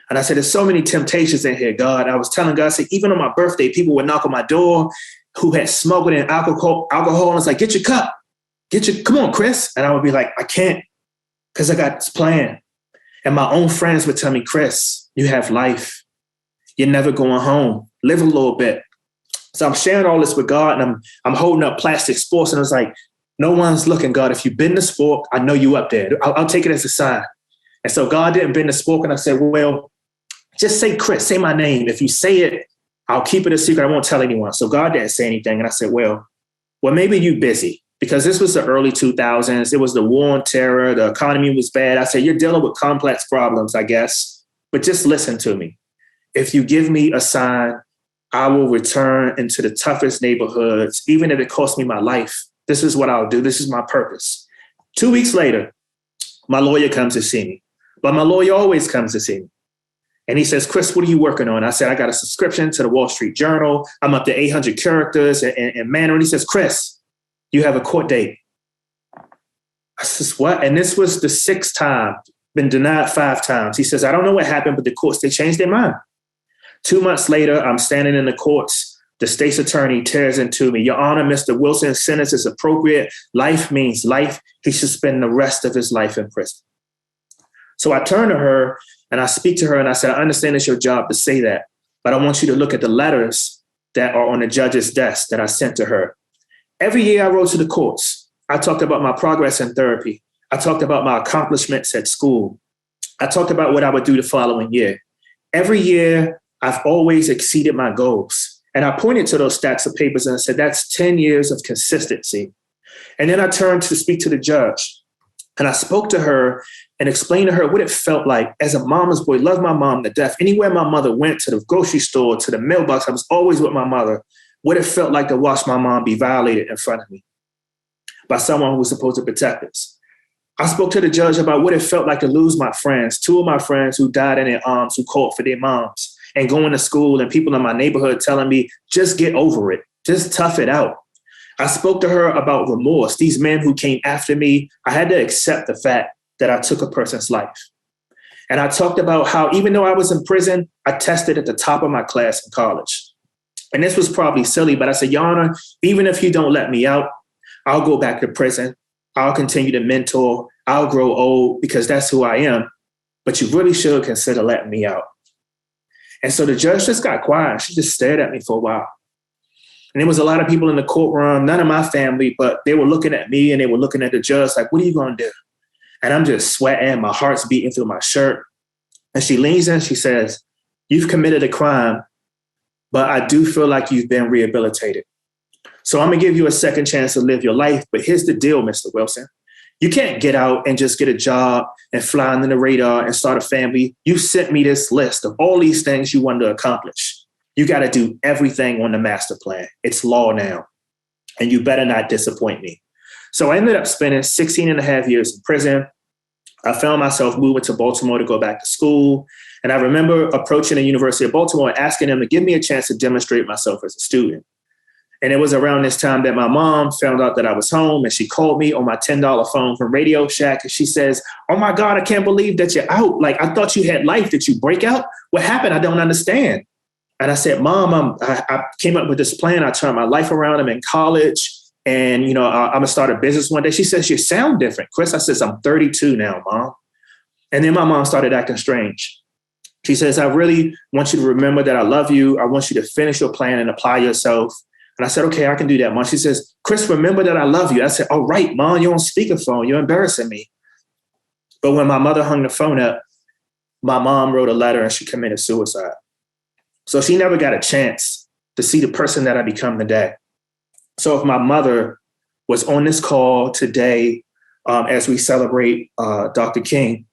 And I said, there's so many temptations in here, God. I was telling God, I said, even on my birthday, people would knock on my door who had smuggled in alcohol. And it's like, get your cup. Come on, Chris. And I would be like, I can't, because I got this plan. And my own friends would tell me, Chris, you have life. You're never going home. Live a little bit. So I'm sharing all this with God, and I'm holding up plastic sports. And I was like, no one's looking, God. If you've been to sport, I know you up there. I'll take it as a sign. And so God didn't bend the sport. And I said, well, just say Chris, say my name. If you say it, I'll keep it a secret. I won't tell anyone. So God didn't say anything. And I said, well, maybe you busy, because this was the early 2000s. It was the war on terror. The economy was bad. I said, you're dealing with complex problems, I guess, but just listen to me. If you give me a sign, I will return into the toughest neighborhoods, even if it costs me my life. This is what I'll do. This is my purpose. 2 weeks later, my lawyer comes to see me, but my lawyer always comes to see me. And he says, Chris, what are you working on? I said, I got a subscription to the Wall Street Journal. I'm up to 800 characters and manner. And he says, Chris, you have a court date. I says, what? And this was the 6th time, been denied 5 times. He says, I don't know what happened, but the courts, they changed their mind. 2 months later, I'm standing in the courts. The state's attorney tears into me. Your Honor, Mr. Wilson's sentence is appropriate. Life means life. He should spend the rest of his life in prison. So I turn to her and I speak to her and I said, I understand it's your job to say that, but I want you to look at the letters that are on the judge's desk that I sent to her. Every year I wrote to the courts. I talked about my progress in therapy. I talked about my accomplishments at school. I talked about what I would do the following year. Every year, I've always exceeded my goals. And I pointed to those stacks of papers and I said, that's 10 years of consistency. And then I turned to speak to the judge. And I spoke to her and explained to her what it felt like as a mama's boy, loved my mom to death. Anywhere my mother went, to the grocery store, to the mailbox, I was always with my mother. What it felt like to watch my mom be violated in front of me by someone who was supposed to protect us. I spoke to the judge about what it felt like to lose my friends, 2 of my friends who died in their arms, who called for their moms, and going to school and people in my neighborhood telling me, just get over it, just tough it out. I spoke to her about remorse. These men who came after me, I had to accept the fact that I took a person's life. And I talked about how even though I was in prison, I tested at the top of my class in college. And this was probably silly, but I said, Your Honor, even if you don't let me out, I'll go back to prison. I'll continue to mentor. I'll grow old because that's who I am. But you really should consider letting me out. And so the judge just got quiet. She just stared at me for a while. And there was a lot of people in the courtroom, none of my family, but they were looking at me and they were looking at the judge like, what are you going to do? And I'm just sweating. My heart's beating through my shirt. And she leans in, she says, you've committed a crime, but I do feel like you've been rehabilitated. So I'm going to give you a second chance to live your life. But here's the deal, Mr. Wilson. You can't get out and just get a job and fly under the radar and start a family. You sent me this list of all these things you wanted to accomplish. You got to do everything on the master plan. It's law now. And you better not disappoint me. So I ended up spending 16 and a half years in prison. I found myself moving to Baltimore to go back to school. And I remember approaching the University of Baltimore and asking them to give me a chance to demonstrate myself as a student. And it was around this time that my mom found out that I was home and she called me on my $10 phone from Radio Shack. And she says, oh my God, I can't believe that you're out. Like, I thought you had life. Did you break out? What happened? I don't understand. And I said, Mom, I came up with this plan. I turned my life around. I'm in college And, I'm going to start a business one day. She says, you sound different. Chris, I says, I'm 32 now, Mom. And then my mom started acting strange. She says, I really want you to remember that I love you. I want you to finish your plan and apply yourself. And I said, okay, I can do that, Mom. She says, Chris, remember that I love you. I said, oh, right, Mom, you're on speakerphone. You're embarrassing me. But when my mother hung the phone up, my mom wrote a letter and she committed suicide. So she never got a chance to see the person that I become today. So if my mother was on this call today, as we celebrate Dr. King,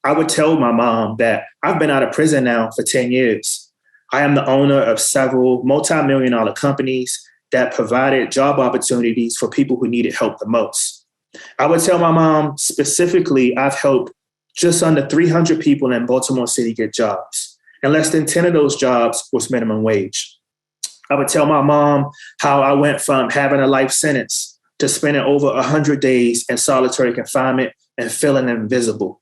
I would tell my mom that I've been out of prison now for 10 years. I am the owner of several multi-million-dollar companies that provided job opportunities for people who needed help the most. I would tell my mom specifically, I've helped just under 300 people in Baltimore City get jobs, and less than 10 of those jobs was minimum wage. I would tell my mom how I went from having a life sentence to spending over 100 days in solitary confinement and feeling invisible,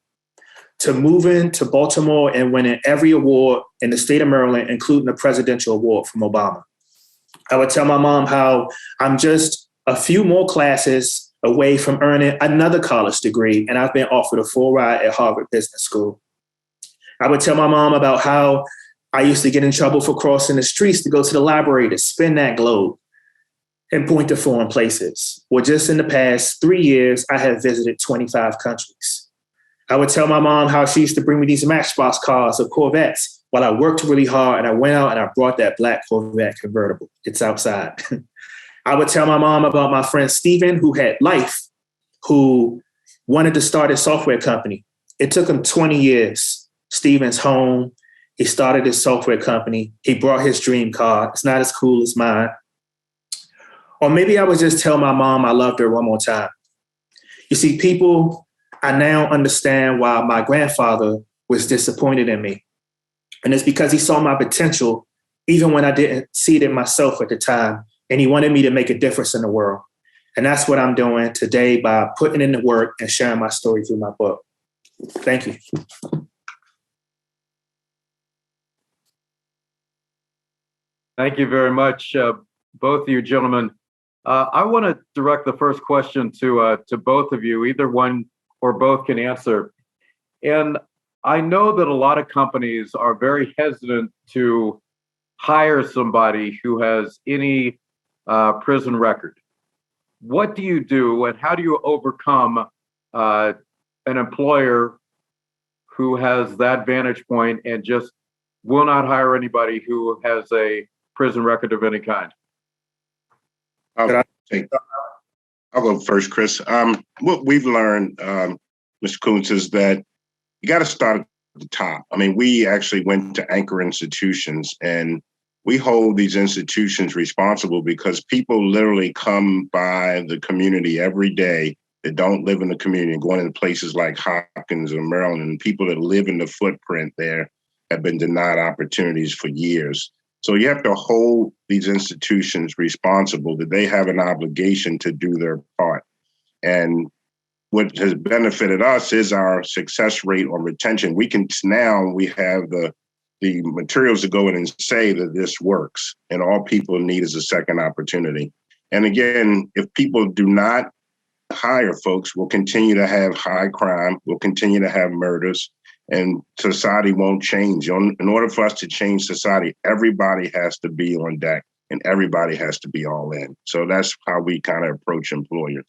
to moving to Baltimore and winning every award in the state of Maryland, including the presidential award from Obama. I would tell my mom how I'm just a few more classes away from earning another college degree, and I've been offered a full ride at Harvard Business School. I would tell my mom about how I used to get in trouble for crossing the streets to go to the library to spin that globe and point to foreign places. Well, just in the past 3 years, I have visited 25 countries. I would tell my mom how she used to bring me these Matchbox cars or Corvettes while I worked really hard and I went out and I brought that black Corvette convertible. It's outside. I would tell my mom about my friend Steven, who had life, who wanted to start a software company. It took him 20 years. Steven's home. He started his software company. He brought his dream car. It's not as cool as mine. Or maybe I would just tell my mom I loved her one more time. You see, people, I now understand why my grandfather was disappointed in me. And it's because he saw my potential, even when I didn't see it in myself at the time. And he wanted me to make a difference in the world. And that's what I'm doing today by putting in the work and sharing my story through my book. Thank you. Thank you very much, both of you gentlemen. I want to direct the first question to both of you. Either one or both can answer. And I know that a lot of companies are very hesitant to hire somebody who has any prison record. What do you do, and how do you overcome an employer who has that vantage point and just will not hire anybody who has a prison record of any kind? I'll go first, Chris. What we've learned, Mr. Koontz, is that you got to start at the top. I mean, we actually went to anchor institutions, and we hold these institutions responsible because people literally come by the community every day that don't live in the community, going into places like Hopkins or Maryland, and people that live in the footprint there have been denied opportunities for years. So you have to hold these institutions responsible, that they have an obligation to do their part. And what has benefited us is our success rate on retention. We have the materials to go in and say that this works, and all people need is a second opportunity. And again, if people do not hire folks, we'll continue to have high crime, we'll continue to have murders, and society won't change. In order for us to change society, everybody has to be on deck and everybody has to be all in. So that's how we kind of approach employers.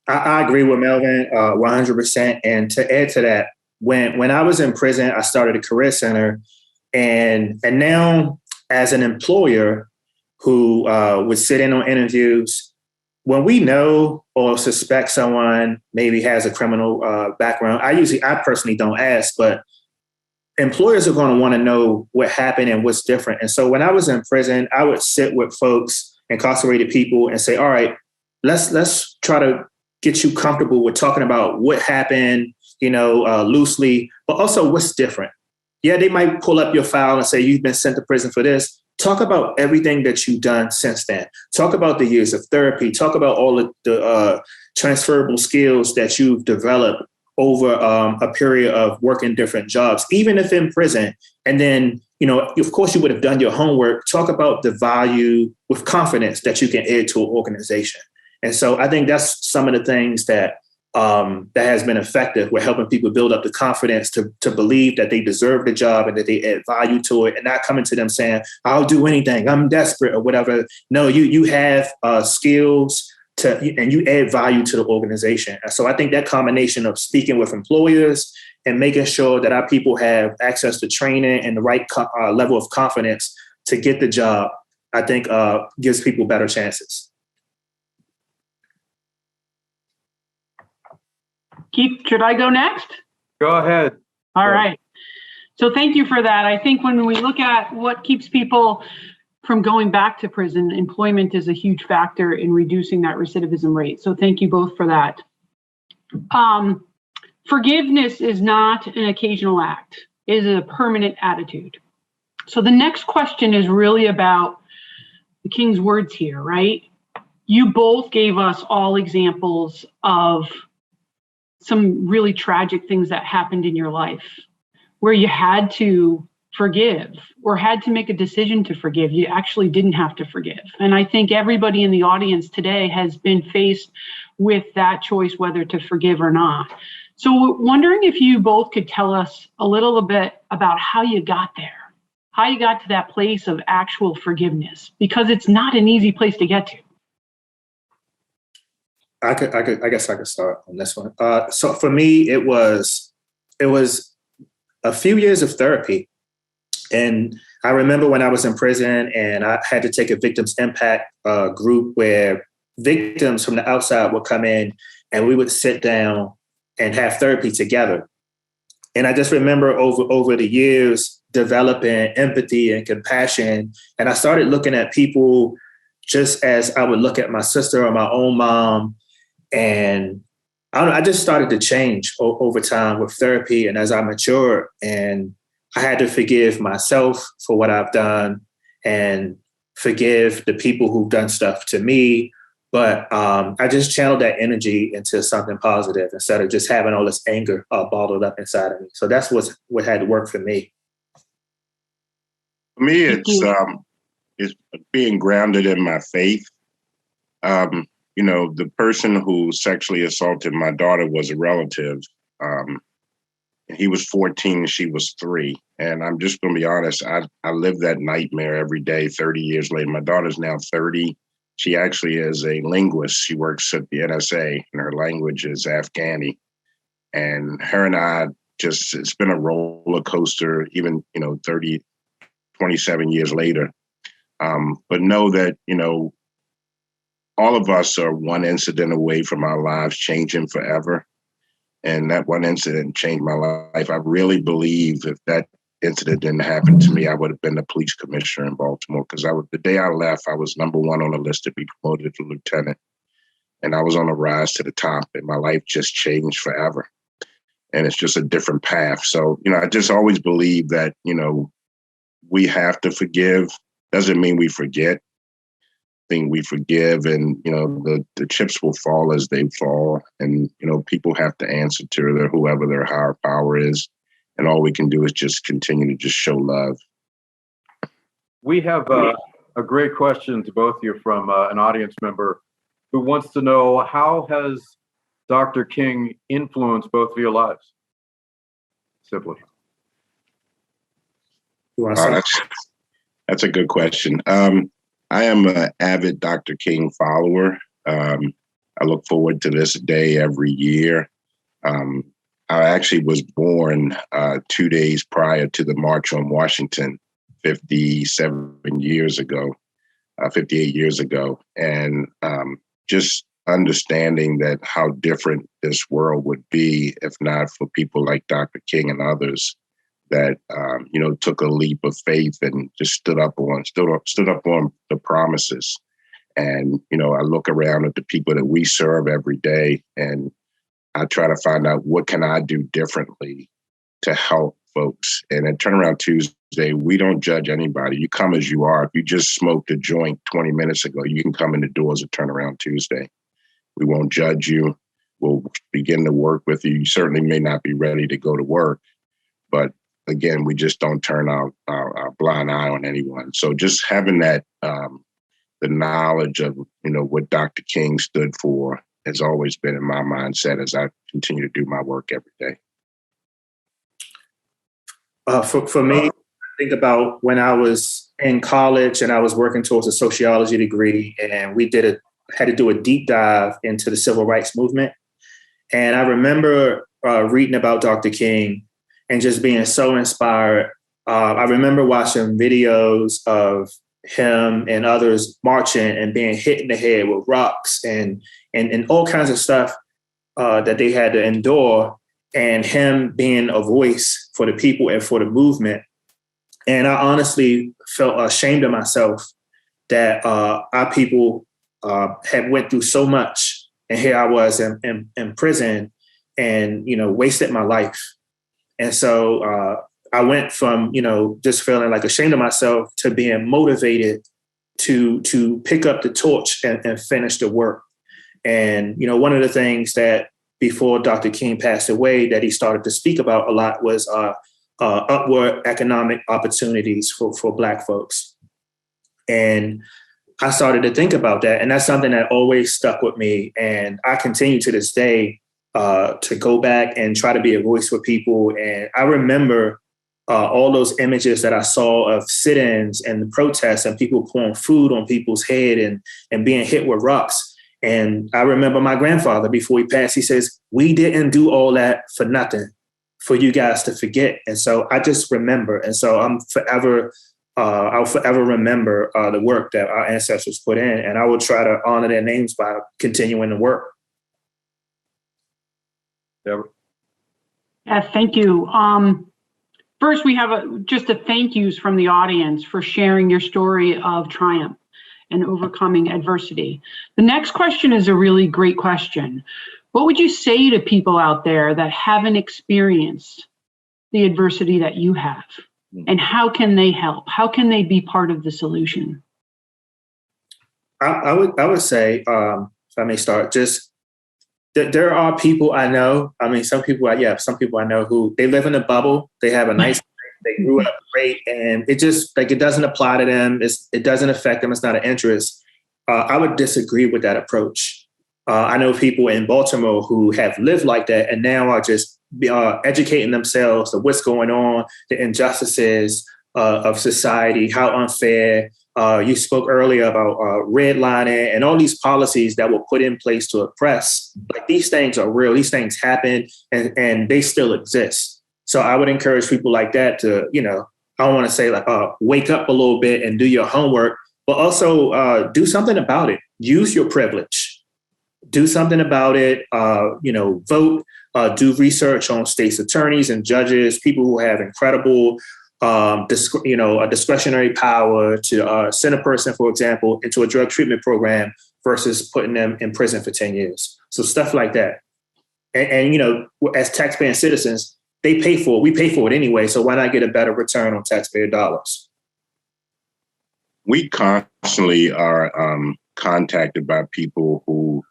I agree with Melvin 100%. And to add to that, when I was in prison, I started a career center. And now as an employer who would sit in on interviews, when we know or suspect someone maybe has a criminal background, I personally don't ask, but employers are going to want to know what happened and what's different. And so when I was in prison, I would sit with folks, incarcerated people, and say, all right, let's try to get you comfortable with talking about what happened, loosely, but also what's different. Yeah, they might pull up your file and say, you've been sent to prison for this. Talk about everything that you've done since then. Talk about the years of therapy. Talk about all of the transferable skills that you've developed over a period of working different jobs, even if in prison. And then, of course, you would have done your homework. Talk about the value with confidence that you can add to an organization. And so I think that's some of the things that has been effective. We're helping people build up the confidence to believe that they deserve the job and that they add value to it, and not coming to them saying, I'll do anything, I'm desperate or whatever. No, you have skills and you add value to the organization. And so I think that combination of speaking with employers and making sure that our people have access to training and the right level of confidence to get the job, I think gives people better chances. Keith, should I go next? Go ahead. All right. So thank you for that. I think when we look at what keeps people from going back to prison, employment is a huge factor in reducing that recidivism rate. So thank you both for that. Forgiveness is not an occasional act. It is a permanent attitude. So the next question is really about the King's words here, right? You both gave us all examples of some really tragic things that happened in your life where you had to forgive or had to make a decision to forgive. You actually didn't have to forgive. And I think everybody in the audience today has been faced with that choice, whether to forgive or not. So wondering if you both could tell us a little bit about how you got there, how you got to that place of actual forgiveness, because it's not an easy place to get to. I guess I could start on this one. So for me, it was a few years of therapy. And I remember when I was in prison and I had to take a victims impact group where victims from the outside would come in and we would sit down and have therapy together. And I just remember over the years developing empathy and compassion. And I started looking at people just as I would look at my sister or my own mom. And I just started to change over time with therapy and as I matured. And I had to forgive myself for what I've done and forgive the people who've done stuff to me. But I just channeled that energy into something positive instead of just having all this anger bottled up inside of me. So that's what had to work for me. For me, it's being grounded in my faith. The person who sexually assaulted my daughter was a relative. He was 14, she was 3. And I'm just going to be honest, I live that nightmare every day, 30 years later. My daughter's now 30. She actually is a linguist. She works at the NSA and her language is Afghani. And her and I it's been a roller coaster, even, 27 years later. But know that, all of us are one incident away from our lives changing forever. And that one incident changed my life. I really believe if that incident didn't happen to me, I would have been the police commissioner in Baltimore because the day I left, I was number 1 on the list to be promoted to lieutenant. And I was on a rise to the top and my life just changed forever. And it's just a different path. So, I just always believe that, we have to forgive. Doesn't mean we forget. We forgive and, the chips will fall as they fall. And, people have to answer to whoever their higher power is. And all we can do is just continue to just show love. We have a great question to both of you from an audience member who wants to know, how has Dr. King influenced both of your lives? Simply. That's a good question. I am an avid Dr. King follower. I look forward to this day every year. I actually was born 2 days prior to the March on Washington 58 years ago. And just understanding that how different this world would be if not for people like Dr. King and others that, took a leap of faith and just stood up on the promises. And, I look around at the people that we serve every day and I try to find out what can I do differently to help folks. And at Turnaround Tuesday, we don't judge anybody. You come as you are. If you just smoked a joint 20 minutes ago, you can come in the doors of Turnaround Tuesday. We won't judge you. will begin to work with you. You certainly may not be ready to go to work, but again, we just don't turn our blind eye on anyone. So just having that, the knowledge of, what Dr. King stood for has always been in my mindset as I continue to do my work every day. For me, I think about when I was in college and I was working towards a sociology degree, and we had to do a deep dive into the civil rights movement. And I remember reading about Dr. King and just being so inspired. I remember watching videos of him and others marching and being hit in the head with rocks and all kinds of stuff that they had to endure, and him being a voice for the people and for the movement. And I honestly felt ashamed of myself that our people had went through so much, and here I was in prison and, wasted my life. And so I went from, just feeling like ashamed of myself to being motivated to pick up the torch and finish the work. And, one of the things that before Dr. King passed away that he started to speak about a lot was upward economic opportunities for Black folks. And I started to think about that. And that's something that always stuck with me. And I continue to this day to go back and try to be a voice for people. And I remember all those images that I saw of sit-ins and the protests and people pouring food on people's head and being hit with rocks. And I remember my grandfather, before he passed, he says, "We didn't do all that for nothing, for you guys to forget." And so I just remember. And so I'll forever remember the work that our ancestors put in. And I will try to honor their names by continuing the work. Deborah? Thank you. First, we have just a thank yous from the audience for sharing your story of triumph and overcoming adversity. The next question is a really great question. What would you say to people out there that haven't experienced the adversity that you have? And how can they help? How can they be part of the solution? I would say, if I may start, just that there are people I know. I mean, some people I know who they live in a bubble. They have a nice, they grew up great, and it just it doesn't apply to them. It doesn't affect them. It's not an interest. I would disagree with that approach. I know people in Baltimore who have lived like that and now are just educating themselves of what's going on, the injustices of society, how unfair. You spoke earlier about redlining and all these policies that were put in place to oppress. Like, these things are real. These things happen and they still exist. So I would encourage people like that to, I don't want to say wake up a little bit and do your homework, but also do something about it. Use your privilege. Do something about it. Vote. Do research on state's attorneys and judges, people who have incredible, a discretionary power to send a person, for example, into a drug treatment program versus putting them in prison for 10 years. So stuff like that. And as taxpaying citizens, they pay for it. We pay for it anyway. So why not get a better return on taxpayer dollars? We constantly are contacted by people who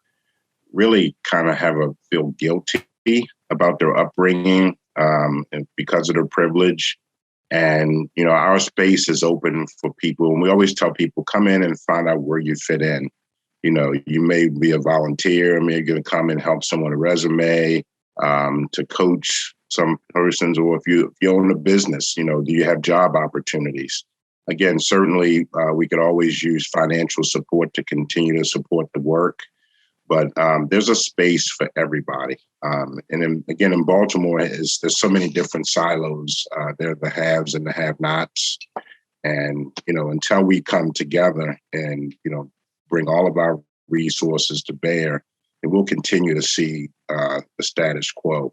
really kind of feel guilty about their upbringing and because of their privilege. And, our space is open for people. And we always tell people, come in and find out where you fit in. You may be a volunteer, maybe going to come and help someone a resume, to coach some persons, or if you own a business, do you have job opportunities? Again, certainly we could always use financial support to continue to support the work. But there's a space for everybody. And then, again, in Baltimore, there's so many different silos. There are the haves and the have-nots. And, until we come together and, bring all of our resources to bear, and we'll continue to see the status quo.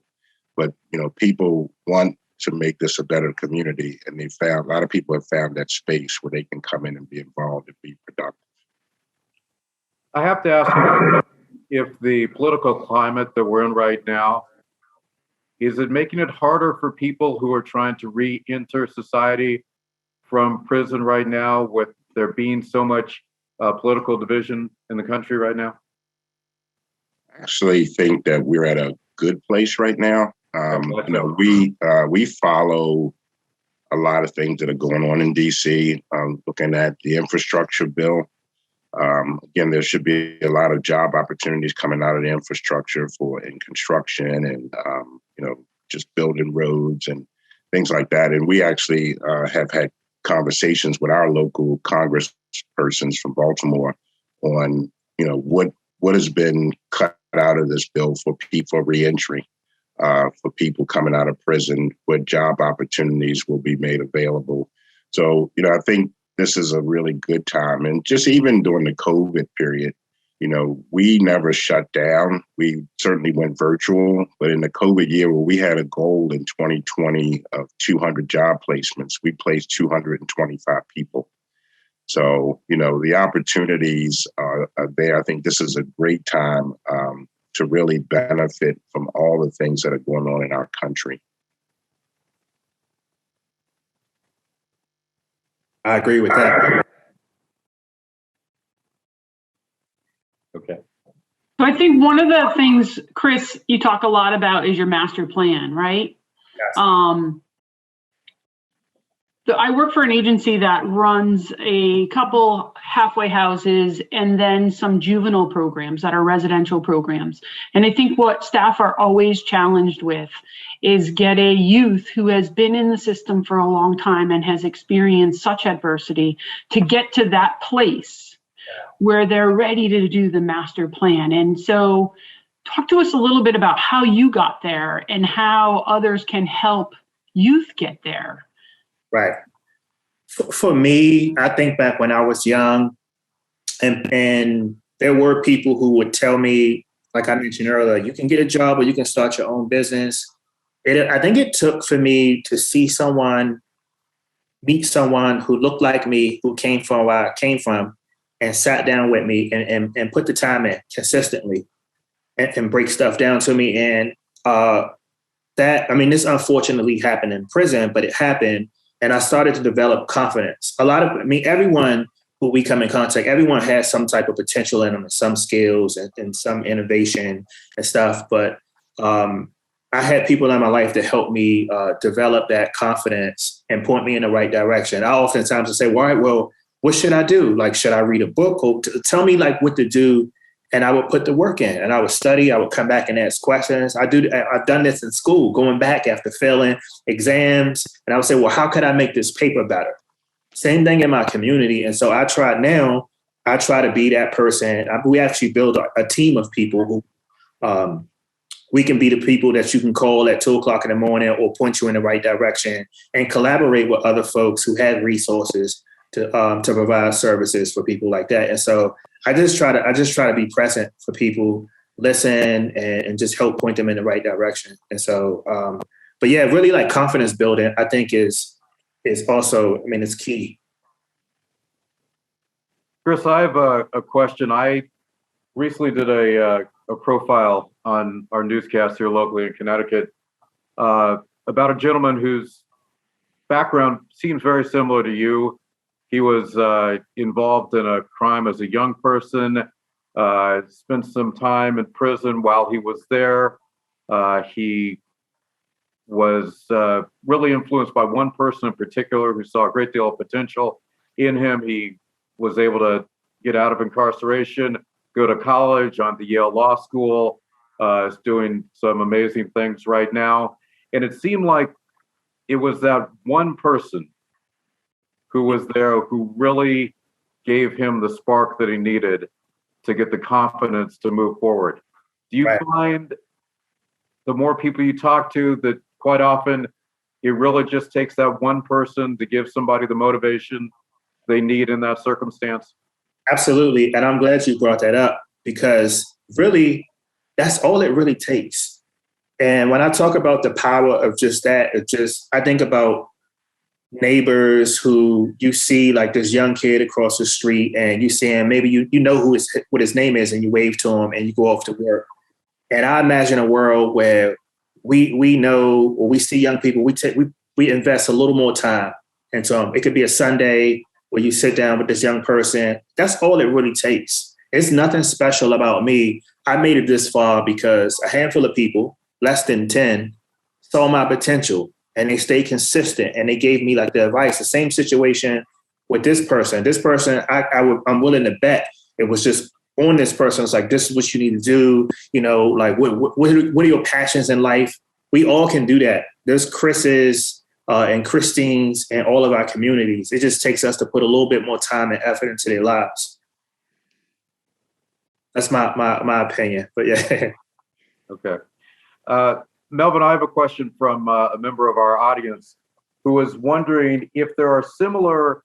But, people want to make this a better community. And a lot of people have found that space where they can come in and be involved and be productive. I have to ask you, if the political climate that we're in right now, is it making it harder for people who are trying to re-enter society from prison right now, with there being so much political division in the country right now? actually think that we're at a good place right now. We follow a lot of things that are going on in DC. Looking at the infrastructure bill, again, there should be a lot of job opportunities coming out of the infrastructure in construction and just building roads and things like that. And we actually have had conversations with our local congresspersons from Baltimore on what has been cut out of this bill for reentry. For people coming out of prison, what job opportunities will be made available. So, I think this is a really good time. And just even during the COVID period, we never shut down. We certainly went virtual, but in the COVID year where we had a goal in 2020 of 200 job placements, we placed 225 people. So, the opportunities are there. I think this is a great time to really benefit from all the things that are going on in our country. I agree with that. Okay. So I think one of the things, Chris, you talk a lot about is your master plan, right? Yes. I work for an agency that runs a couple halfway houses and then some juvenile programs that are residential programs. And I think what staff are always challenged with is get a youth who has been in the system for a long time and has experienced such adversity to get to that place where they're ready to do the master plan. And so talk to us a little bit about how you got there and how others can help youth get there. Right. For me, I think back when I was young, and there were people who would tell me, like I mentioned earlier, you can get a job or you can start your own business. I think it took for me to meet someone who looked like me, who came from where I came from, and sat down with me and put the time in consistently and break stuff down to me. And this unfortunately happened in prison, but it happened. And I started to develop confidence. Everyone who we come in contact, everyone has some type of potential in them, and some skills and some innovation and stuff. But I had people in my life that helped me develop that confidence and point me in the right direction. I oftentimes would say, well, what should I do? Like, should I read a book? Or tell me like what to do. And I would put the work in and I would study. I would come back and ask questions. I've done this in school, going back after failing exams. And I would say, well, how could I make this paper better? Same thing in my community. And so I try to be that person. We actually build a team of people who we can be the people that you can call at 2:00 in the morning or point you in the right direction and collaborate with other folks who have resources to provide services for people like that. And so I just try to be present for people, listen, and just help point them in the right direction. And so, but yeah, really like confidence building, I think is also, it's key. Chris, I have a question. I recently did a profile on our newscast here locally in Connecticut about a gentleman whose background seems very similar to you. He was involved in a crime as a young person, spent some time in prison while he was there. He was really influenced by one person in particular who saw a great deal of potential in him. He was able to get out of incarceration, go to college, on the Yale Law School, is doing some amazing things right now. And it seemed like it was that one person who was there who really gave him the spark that he needed to get the confidence to move forward. Do you find the more people you talk to that quite often it really just takes that one person to give somebody the motivation they need in that circumstance? Absolutely. And I'm glad you brought that up because really that's all it really takes. And when I talk about the power of just that, I think about neighbors who you see like this young kid across the street and you see him, maybe you know what his name is and you wave to him and you go off to work. And I imagine a world where we know or we see young people, we invest a little more time into them. It could be a Sunday where you sit down with this young person. That's all it really takes. It's nothing special about me. I made it this far because a handful of people, less than 10, saw my potential and they stayed consistent and they gave me like the advice. The same situation with this person. This person, I'm willing to bet it was just on this person. It's like, this is what you need to do. You know, like what are your passions in life? We all can do that. There's Chris's and Christine's and all of our communities. It just takes us to put a little bit more time and effort into their lives. That's my opinion, but yeah. Okay. Melvin, I have a question from a member of our audience who is wondering if there are similar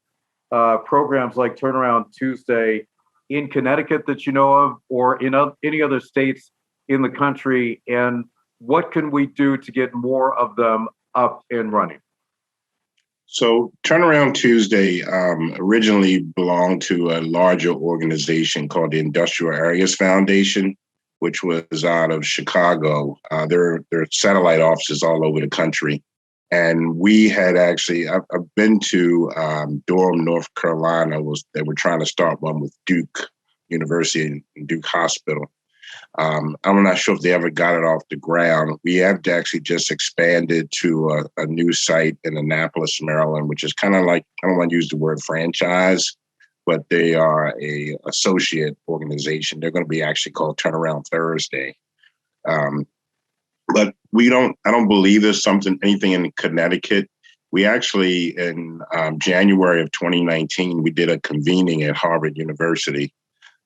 programs like Turnaround Tuesday in Connecticut that you know of, or in any other states in the country, and what can we do to get more of them up and running? So Turnaround Tuesday originally belonged to a larger organization called the Industrial Areas Foundation, which was out of Chicago. There are satellite offices all over the country. And we had actually, I've been to Durham, North Carolina. They were trying to start one with Duke University and Duke Hospital. I'm not sure if they ever got it off the ground. We have actually just expanded to a new site in Annapolis, Maryland, which is kind of like, I don't want to use the word franchise, but they are a associate organization. They're going to be actually called Turnaround Thursday. But I don't believe there's anything in Connecticut. We actually, in January of 2019, we did a convening at Harvard University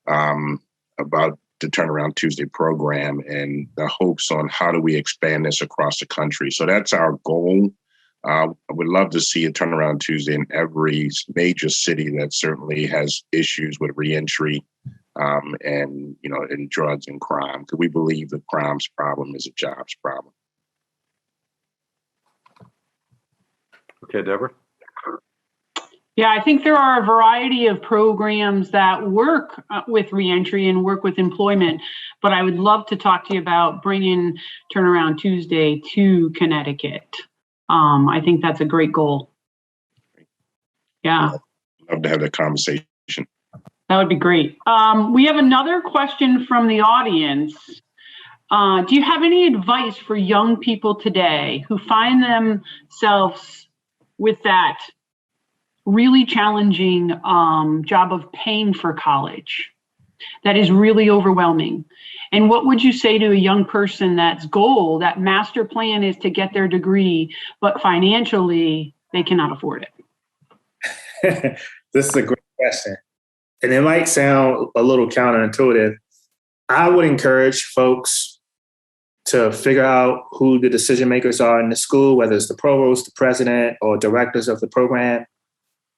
about the Turnaround Tuesday program and the hopes on how do we expand this across the country. So that's our goal. I would love to see a Turnaround Tuesday in every major city that certainly has issues with reentry and, in drugs and crime, because we believe the crime's problem is a jobs problem. Okay, Deborah. Yeah, I think there are a variety of programs that work with reentry and work with employment, but I would love to talk to you about bringing Turnaround Tuesday to Connecticut. I think that's a great goal. Yeah. Love to have that conversation. That would be great. We have another question from the audience. Do you have any advice for young people today who find themselves with that really challenging job of paying for college that is really overwhelming? And what would you say to a young person that's goal, that master plan is to get their degree, but financially they cannot afford it? This is a great question. And it might sound a little counterintuitive. I would encourage folks to figure out who the decision makers are in the school, whether it's the provost, the president, or directors of the program,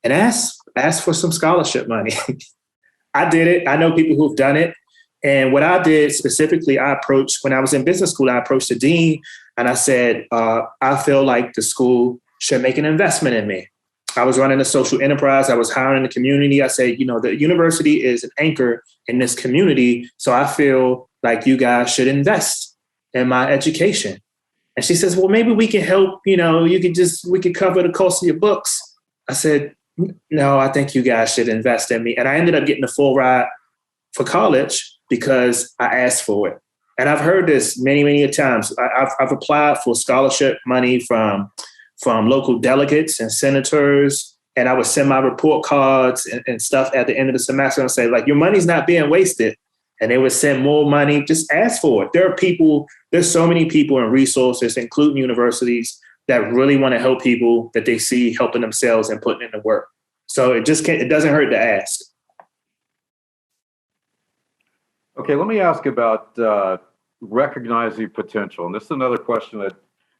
and ask for some scholarship money. I did it. I know people who've done it. And what I did specifically, when I was in business school, I approached the dean and I said, I feel like the school should make an investment in me. I was running a social enterprise. I was hiring the community. I said, the university is an anchor in this community. So I feel like you guys should invest in my education. And she says, well, maybe we can help, we could cover the cost of your books. I said, no, I think you guys should invest in me. And I ended up getting a full ride for college because I asked for it. And I've heard this many, many times. I've applied for scholarship money from local delegates and senators. And I would send my report cards and stuff at the end of the semester and say, like, your money's not being wasted. And they would send more money. Just ask for it. There's so many people and resources, including universities, that really want to help people that they see helping themselves and putting in the work. So it doesn't hurt to ask. Okay, let me ask about recognizing potential. And this is another question that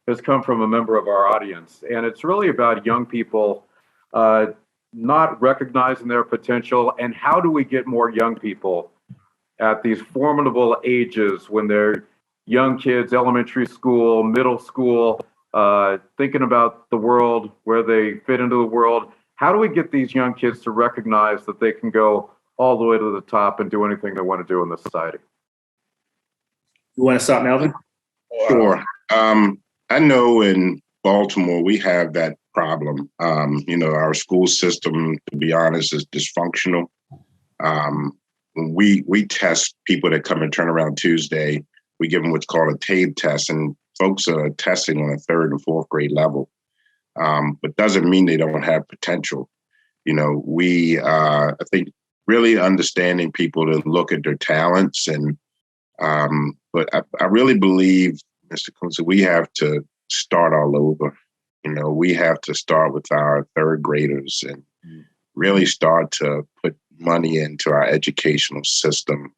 has come from a member of our audience. And it's really about young people not recognizing their potential. And how do we get more young people at these formidable ages when they're young kids, elementary school, middle school, thinking about the world, where they fit into the world? How do we get these young kids to recognize that they can go all the way to the top and do anything they want to do in this society? You want to start, Melvin? Sure. I know in Baltimore, we have that problem. Our school system, to be honest, is dysfunctional. when we test people that come and turn around Tuesday, we give them what's called a TABE test, and folks are testing on a 3rd and 4th grade level. But doesn't mean they don't have potential. You know, I think really understanding people to look at their talents but I really believe, Mr. Kunze, we have to start all over. You know, we have to start with our 3rd graders and really start to put money into our educational system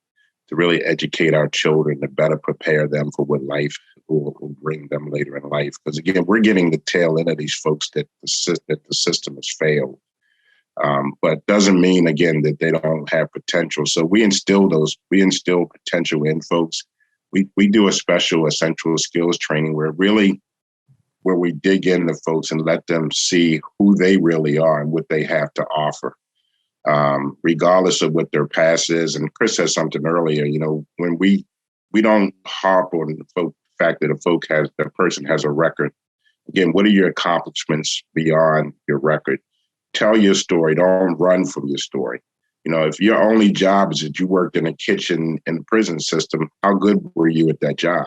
to really educate our children, to better prepare them for what life will bring them later in life. Because again, we're getting the tail end of these folks that the system has failed. But doesn't mean, again, that they don't have potential. So we instill potential in folks. We do a special essential skills training where we dig into folks and let them see who they really are and what they have to offer, regardless of what their past is. And Chris said something earlier, you know, when we don't harp on the fact that a person has a record. Again, what are your accomplishments beyond your record? Tell your story. Don't run from your story. You know, if your only job is that you worked in a kitchen in the prison system, how good were you at that job?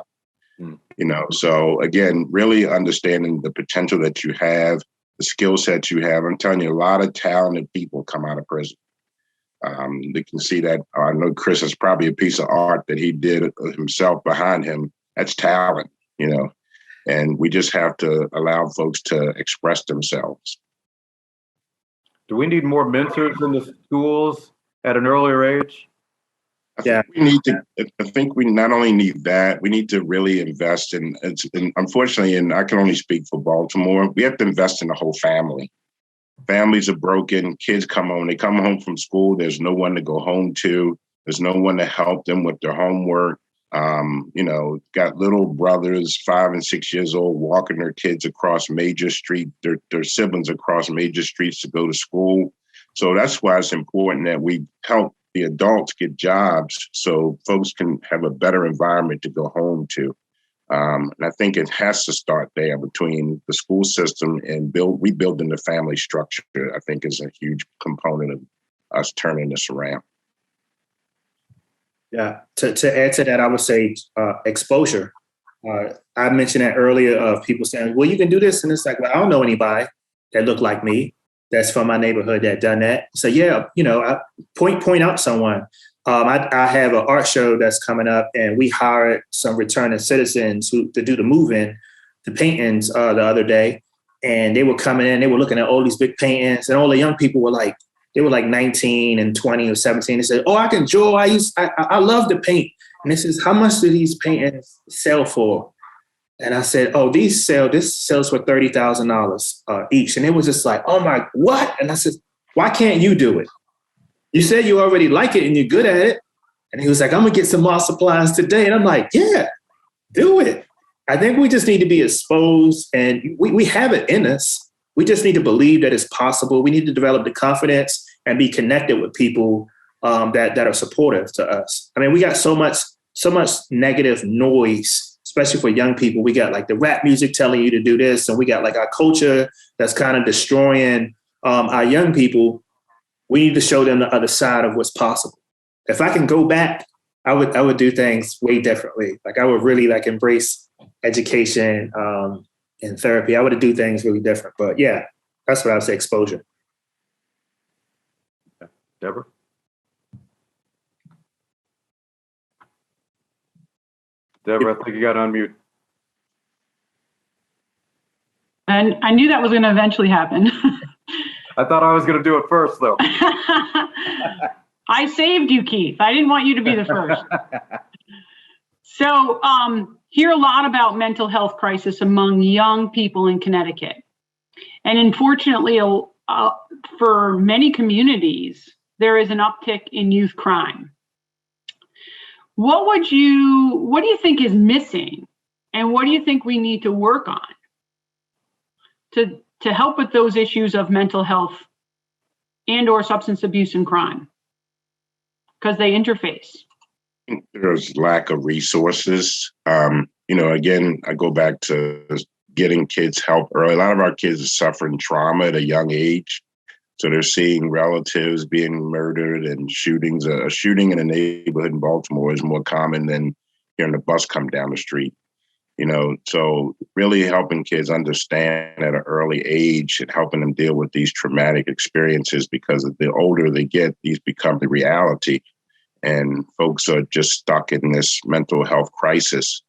You know, so again, really understanding the potential that you have, the skill set you have. I'm telling you, a lot of talented people come out of prison. You can see that. I know Chris has probably a piece of art that he did himself behind him. That's talent, you know, and we just have to allow folks to express themselves. Do we need more mentors in the schools at an earlier age? I think we not only need that, we need to really invest in unfortunately, and I can only speak for Baltimore, we have to invest in the whole family. Families are broken, kids they come home from school, there's no one to go home to, there's no one to help them with their homework. You know, got little brothers, 5 and 6 years old, walking their kids across major streets, their siblings across major streets to go to school. So that's why it's important that we help the adults get jobs so folks can have a better environment to go home to. And I think it has to start there between the school system and rebuilding the family structure, I think is a huge component of us turning this around. Yeah, to add to that, I would say exposure. I mentioned that earlier of people saying, well, you can do this. And it's like, well, I don't know anybody that look like me that's from my neighborhood that done that. So yeah, you know, I point out someone. I have an art show that's coming up and we hired some returning citizens to do the move-in, the paintings the other day. And they were coming in, they were looking at all these big paintings and all the young people were like, they were like 19 and 20 or 17. They said, oh, I can draw. I love to paint. And this is, how much do these paintings sell for? And I said, oh, this sells for $30,000 each. And it was just like, oh my, what? And I said, why can't you do it? You said you already like it and you're good at it. And he was like, I'm gonna get some more supplies today. And I'm like, yeah, do it. I think we just need to be exposed and we have it in us. We just need to believe that it's possible. We need to develop the confidence and be connected with people that are supportive to us. I mean, we got so much negative noise, especially for young people. We got like the rap music telling you to do this, and we got like our culture that's kind of destroying our young people. We need to show them the other side of what's possible. If I can go back, I would do things way differently. Like I would really like embrace education and therapy. I would do things really different. But yeah, that's what I would say, exposure. Deborah? Deborah, I think you got to unmute. And I knew that was going to eventually happen. I thought I was going to do it first, though. I saved you, Keith. I didn't want you to be the first. So, hear a lot about mental health crisis among young people in Connecticut. And unfortunately, for many communities, there is an uptick in youth crime. What do you think is missing? And what do you think we need to work on to help with those issues of mental health and or substance abuse and crime? Because they interface. There's lack of resources. Again, I go back to getting kids help early. A lot of our kids are suffering trauma at a young age. So they're seeing relatives being murdered and shootings. A shooting in a neighborhood in Baltimore is more common than hearing the bus come down the street. So really helping kids understand at an early age and helping them deal with these traumatic experiences, because the older they get, these become the reality. And folks are just stuck in this mental health crisis.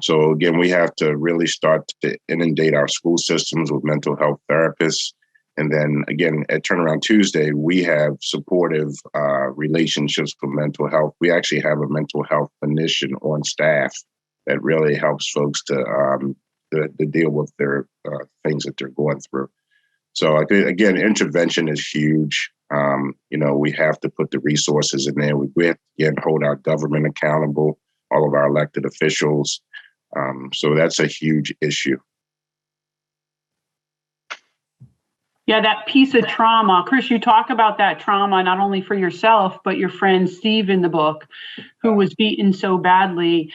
So again, we have to really start to inundate our school systems with mental health therapists. And then again, at Turnaround Tuesday, we have supportive relationships for mental health. We actually have a mental health clinician on staff that really helps folks to deal with their things that they're going through. So again, intervention is huge. We have to put the resources in there. We have to, again, hold our government accountable, all of our elected officials. So that's a huge issue. Yeah, that piece of trauma. Chris, you talk about that trauma, not only for yourself, but your friend Steve in the book, who was beaten so badly.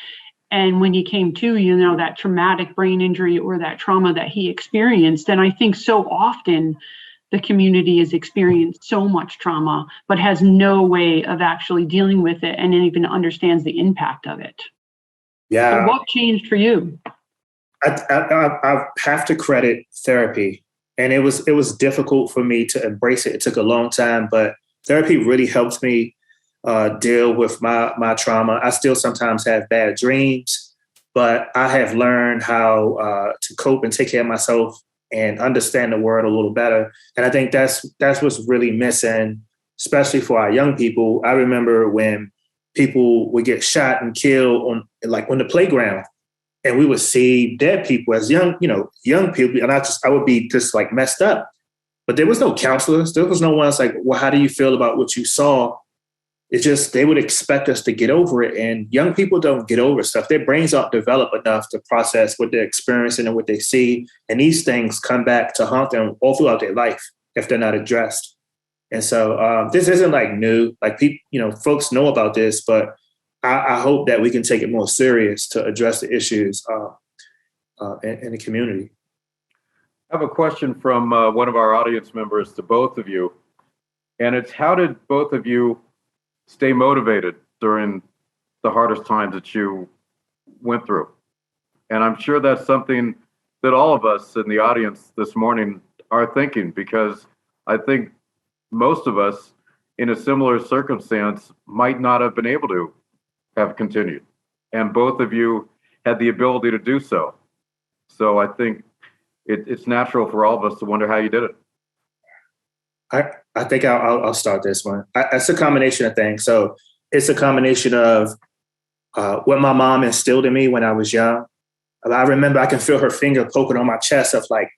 And when he came to, that traumatic brain injury or that trauma that he experienced. And I think so often the community has experienced so much trauma, but has no way of actually dealing with it and even understands the impact of it. Yeah. So what changed for you? I have to credit therapy. And it was difficult for me to embrace it. It took a long time, but therapy really helped me deal with my trauma. I still sometimes have bad dreams, but I have learned how to cope and take care of myself and understand the world a little better. And I think that's what's really missing, especially for our young people. I remember when people would get shot and killed on the playground, and we would see dead people as young people, and I would be just like messed up. But there was no counselors. There was no one that's like, well, how do you feel about what you saw? It's just they would expect us to get over it. And young people don't get over stuff. Their brains aren't developed enough to process what they're experiencing and what they see. And these things come back to haunt them all throughout their life if they're not addressed. And so this isn't like new. Like people, folks know about this, but I hope that we can take it more serious to address the issues in the community. I have a question from one of our audience members to both of you. And it's, how did both of you stay motivated during the hardest times that you went through? And I'm sure that's something that all of us in the audience this morning are thinking, because I think most of us in a similar circumstance might not have been able to have continued. And both of you had the ability to do so. So I think it's natural for all of us to wonder how you did it. I think I'll start this one. It's a combination of things. So it's a combination of what my mom instilled in me when I was young. I remember I can feel her finger poking on my chest of like,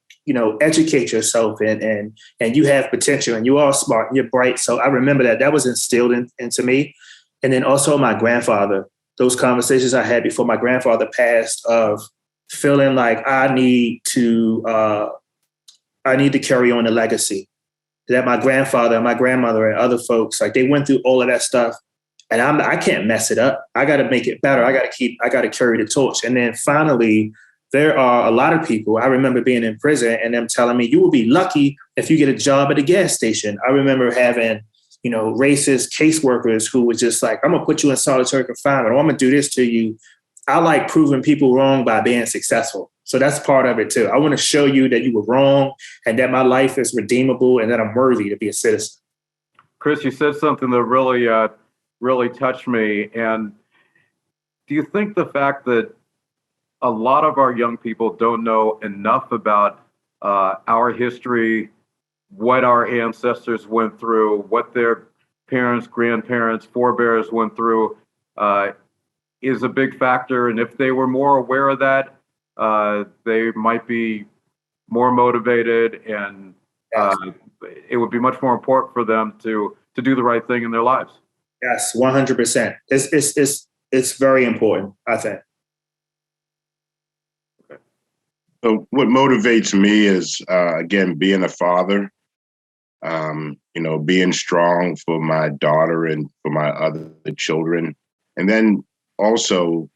educate yourself and you have potential and you are smart and you're bright. So I remember that was instilled into me. And then also my grandfather, those conversations I had before my grandfather passed of feeling like I need to carry on the legacy that my grandfather and my grandmother and other folks, like they went through all of that stuff, and I can't mess it up. I got to make it better. I got to carry the torch. And then finally, there are a lot of people. I remember being in prison and them telling me, you will be lucky if you get a job at a gas station. I remember having, racist caseworkers who was just like, I'm going to put you in solitary confinement, or I'm going to do this to you. I like proving people wrong by being successful. So that's part of it too. I want to show you that you were wrong and that my life is redeemable and that I'm worthy to be a citizen. Chris, you said something that really touched me. And do you think the fact that a lot of our young people don't know enough about our history, what our ancestors went through, what their parents, grandparents, forebears went through, is a big factor? And if they were more aware of that, they might be more motivated, and it would be much more important for them to do the right thing in their lives. Yes, 100%. It's very important, I think. So what motivates me is, again, being a father, being strong for my daughter and for my other children. And then also,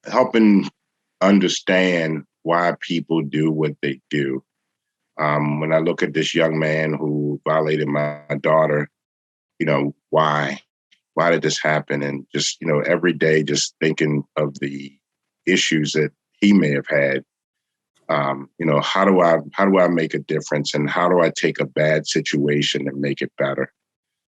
helping understand why people do what they do. When I look at this young man who violated my daughter, why? Why did this happen? And just, every day just thinking of the issues that he may have had. How do I make a difference, and how do I take a bad situation and make it better?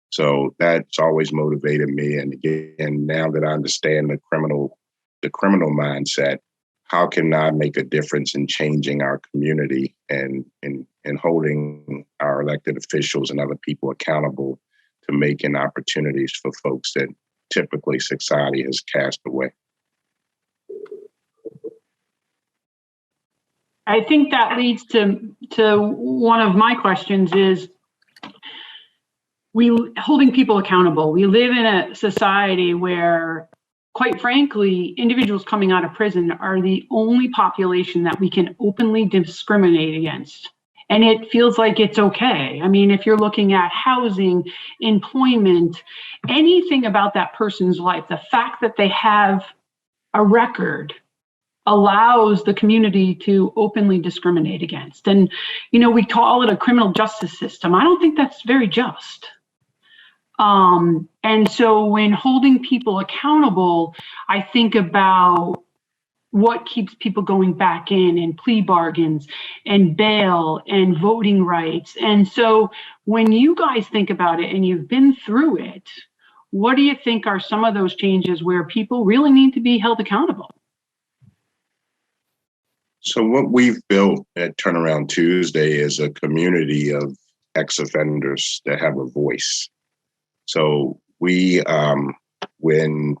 So that's always motivated me. And again, now that I understand the criminal mindset, how can I make a difference in changing our community and holding our elected officials and other people accountable to making opportunities for folks that typically society has cast away? I think that leads to one of my questions is holding people accountable. We live in a society where, quite frankly, individuals coming out of prison are the only population that we can openly discriminate against. And it feels like it's okay. I mean, if you're looking at housing, employment, anything about that person's life, the fact that they have a record allows the community to openly discriminate against. And, we call it a criminal justice system. I don't think that's very just. And so when holding people accountable, I think about what keeps people going back in, and plea bargains and bail and voting rights. And so when you guys think about it and you've been through it, what do you think are some of those changes where people really need to be held accountable? So what we've built at Turnaround Tuesday is a community of ex-offenders that have a voice. So we, when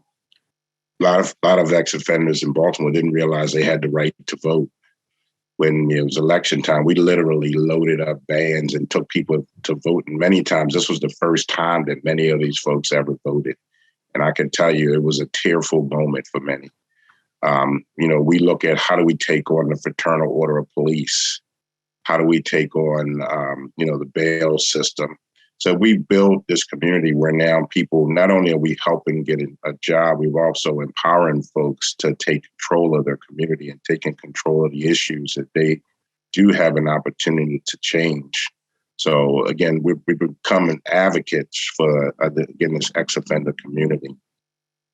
a lot of ex-offenders in Baltimore didn't realize they had the right to vote. When it was election time, we literally loaded up vans and took people to vote. And many times, this was the first time that many of these folks ever voted. And I can tell you, it was a tearful moment for many. We look at how do we take on the Fraternal Order of Police? How do we take on, the bail system? So we built this community where now people, not only are we helping get a job, we're also empowering folks to take control of their community and taking control of the issues that they do have an opportunity to change. So again, we're becoming advocates for, this ex-offender community.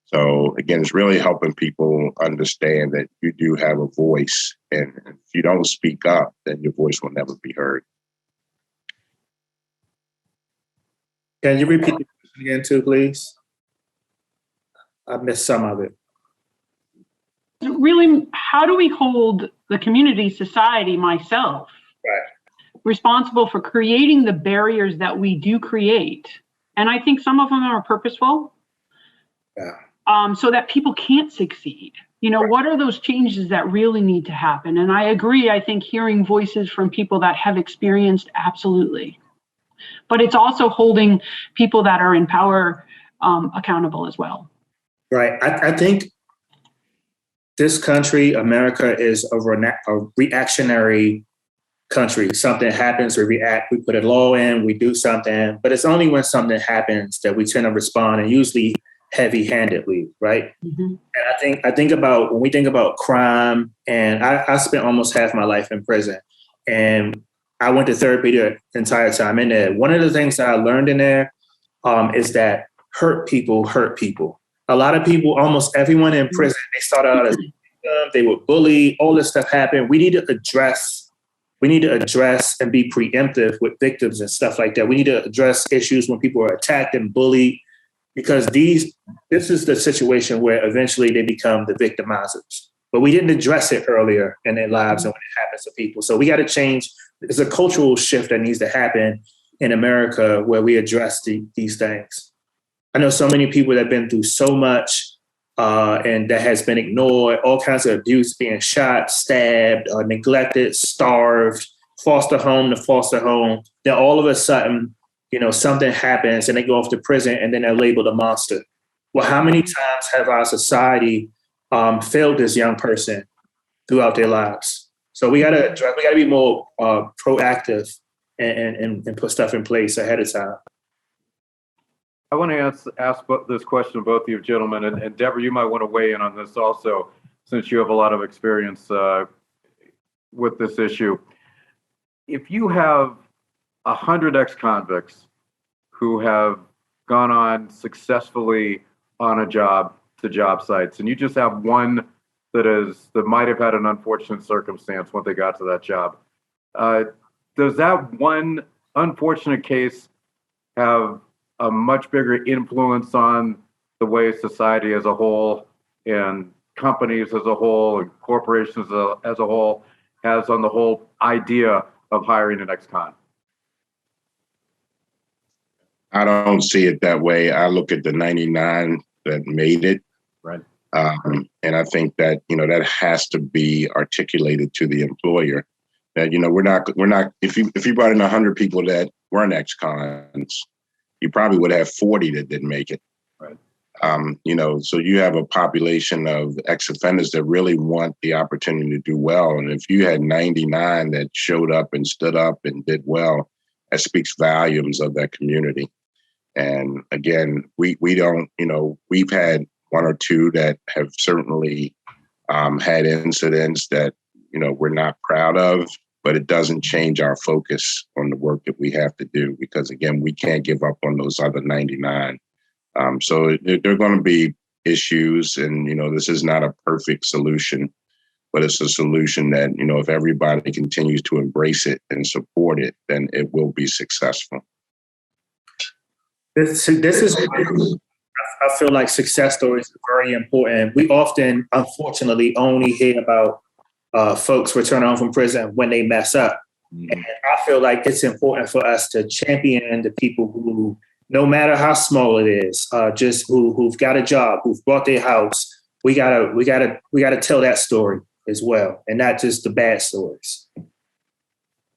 So again, it's really helping people understand that you do have a voice, and if you don't speak up, then your voice will never be heard. Can you repeat the question again too, please? I missed some of it. Really, how do we hold the community, society, myself, responsible for creating the barriers that we do create? And I think some of them are purposeful. So that people can't succeed. What are those changes that really need to happen? And I agree, I think hearing voices from people that have experienced, absolutely. But it's also holding people that are in power accountable as well. Right. I think this country, America, is a reactionary country. Something happens, we react, we put a law in, we do something. But it's only when something happens that we tend to respond, and usually heavy-handedly, right? Mm-hmm. And I think about, when we think about crime, and I spent almost half my life in prison, and I went to therapy the entire time in there. One of the things that I learned in there is that hurt people hurt people. A lot of people, almost everyone in prison, they started out as they were bullied, all this stuff happened. We need to address and be preemptive with victims and stuff like that. We need to address issues when people are attacked and bullied, because this is the situation where eventually they become the victimizers. But we didn't address it earlier in their lives and when it happens to people. So we got to change. There's a cultural shift that needs to happen in America where we address these things. I know so many people that have been through so much and that has been ignored, all kinds of abuse, being shot, stabbed, neglected, starved, foster home to foster home. Then all of a sudden, something happens and they go off to prison and then they're labeled a monster. Well, how many times have our society failed this young person throughout their lives? So we got to be more proactive and put stuff in place ahead of time. I want to ask this question to both of you gentlemen, and Deborah, you might want to weigh in on this also, since you have a lot of experience with this issue. if you have 100 ex-convicts who have gone on successfully on a job to job sites, and you just have one that might have had an unfortunate circumstance when they got to that job, does that one unfortunate case have a much bigger influence on the way society as a whole and companies as a whole and corporations as a whole has on the whole idea of hiring an ex-con? I don't see it that way. I look at the 99 that made it. Right. And I think that, that has to be articulated to the employer that, we're not, if you brought in 100 people that weren't ex-cons, you probably would have 40 that didn't make it. Right. So you have a population of ex-offenders that really want the opportunity to do well. And if you had 99 that showed up and stood up and did well, that speaks volumes of that community. And again, we don't, we've had one or two that have certainly had incidents that, we're not proud of, but it doesn't change our focus on the work that we have to do because, again, we can't give up on those other 99. So there are going to be issues and, this is not a perfect solution, but it's a solution that, if everybody continues to embrace it and support it, then it will be successful. This is, I feel like success stories are very important. We often, unfortunately, only hear about folks returning home from prison when they mess up. Mm-hmm. And I feel like it's important for us to champion the people who, no matter how small it is, just who've got a job, who've bought their house. We gotta tell that story as well, and not just the bad stories,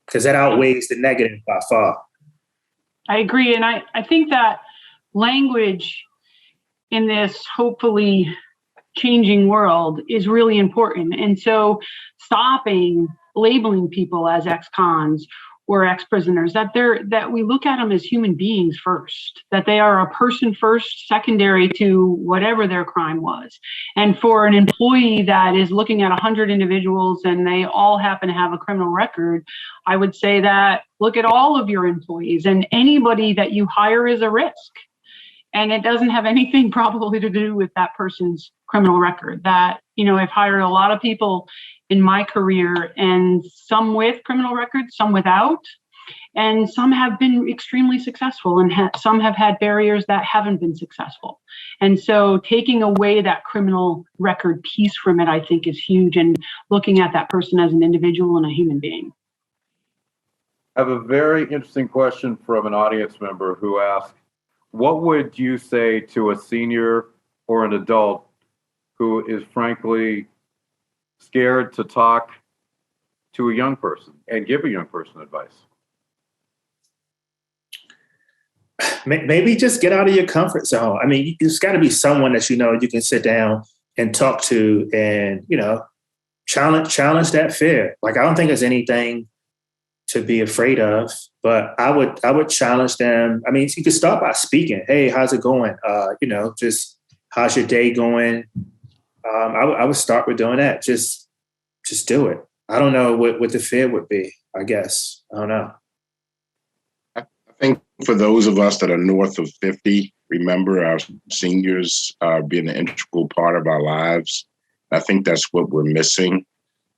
because that outweighs the negative by far. I agree. And I think that language in this hopefully changing world is really important. And so stopping labeling people as ex-cons or ex-prisoners, that we look at them as human beings first, that they are a person first, secondary to whatever their crime was. And for an employee that is looking at 100 individuals and they all happen to have a criminal record, I would say that look at all of your employees, and anybody that you hire is a risk. And it doesn't have anything probably to do with that person's criminal record. That, I've hired a lot of people in my career, and some with criminal records, some without, and some have been extremely successful, and some have had barriers that haven't been successful. And so taking away that criminal record piece from it, I think, is huge, and looking at that person as an individual and a human being. I have a very interesting question from an audience member who asked, what would you say to a senior or an adult who is frankly scared to talk to a young person and give a young person advice? Maybe just get out of your comfort zone. I mean, there's got to be someone that you can sit down and talk to and, challenge that fear. Like, I don't think there's anything to be afraid of, but I would challenge them. I mean, you could start by speaking. Hey, how's it going? Just how's your day going? I would start with doing that. Just do it. I don't know what the fear would be, I guess. I don't know. I think for those of us that are north of 50, remember our seniors being an integral part of our lives. I think that's what we're missing.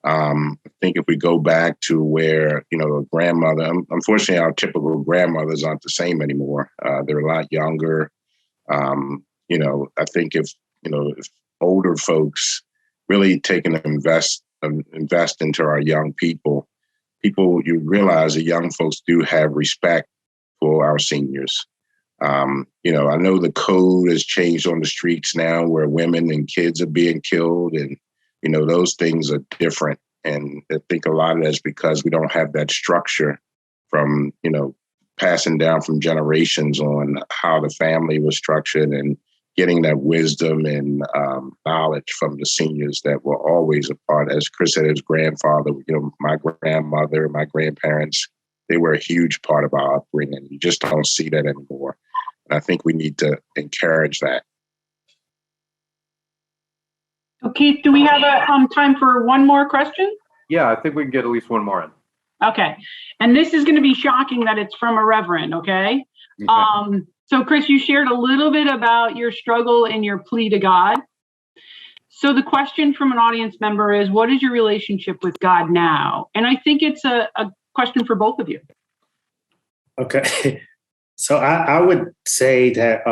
I think if we go back to where, a grandmother, unfortunately, our typical grandmothers aren't the same anymore. They're a lot younger. I think if older folks really taking to invest into our young people, you realize that young folks do have respect for our seniors. I know the code has changed on the streets now where women and kids are being killed, and those things are different. And I think a lot of that's because we don't have that structure from, passing down from generations on how the family was structured and getting that wisdom and knowledge from the seniors that were always a part. As Chris said, his grandfather, my grandmother, my grandparents, they were a huge part of our upbringing. You just don't see that anymore. And I think we need to encourage that. So Keith, do we have time for one more question? Yeah, I think we can get at least one more in. Okay. And this is going to be shocking that it's from a reverend, okay? Okay. So Chris, you shared a little bit about your struggle and your plea to God. So the question from an audience member is, what is your relationship with God now? And I think it's a question for both of you. Okay. So I would say that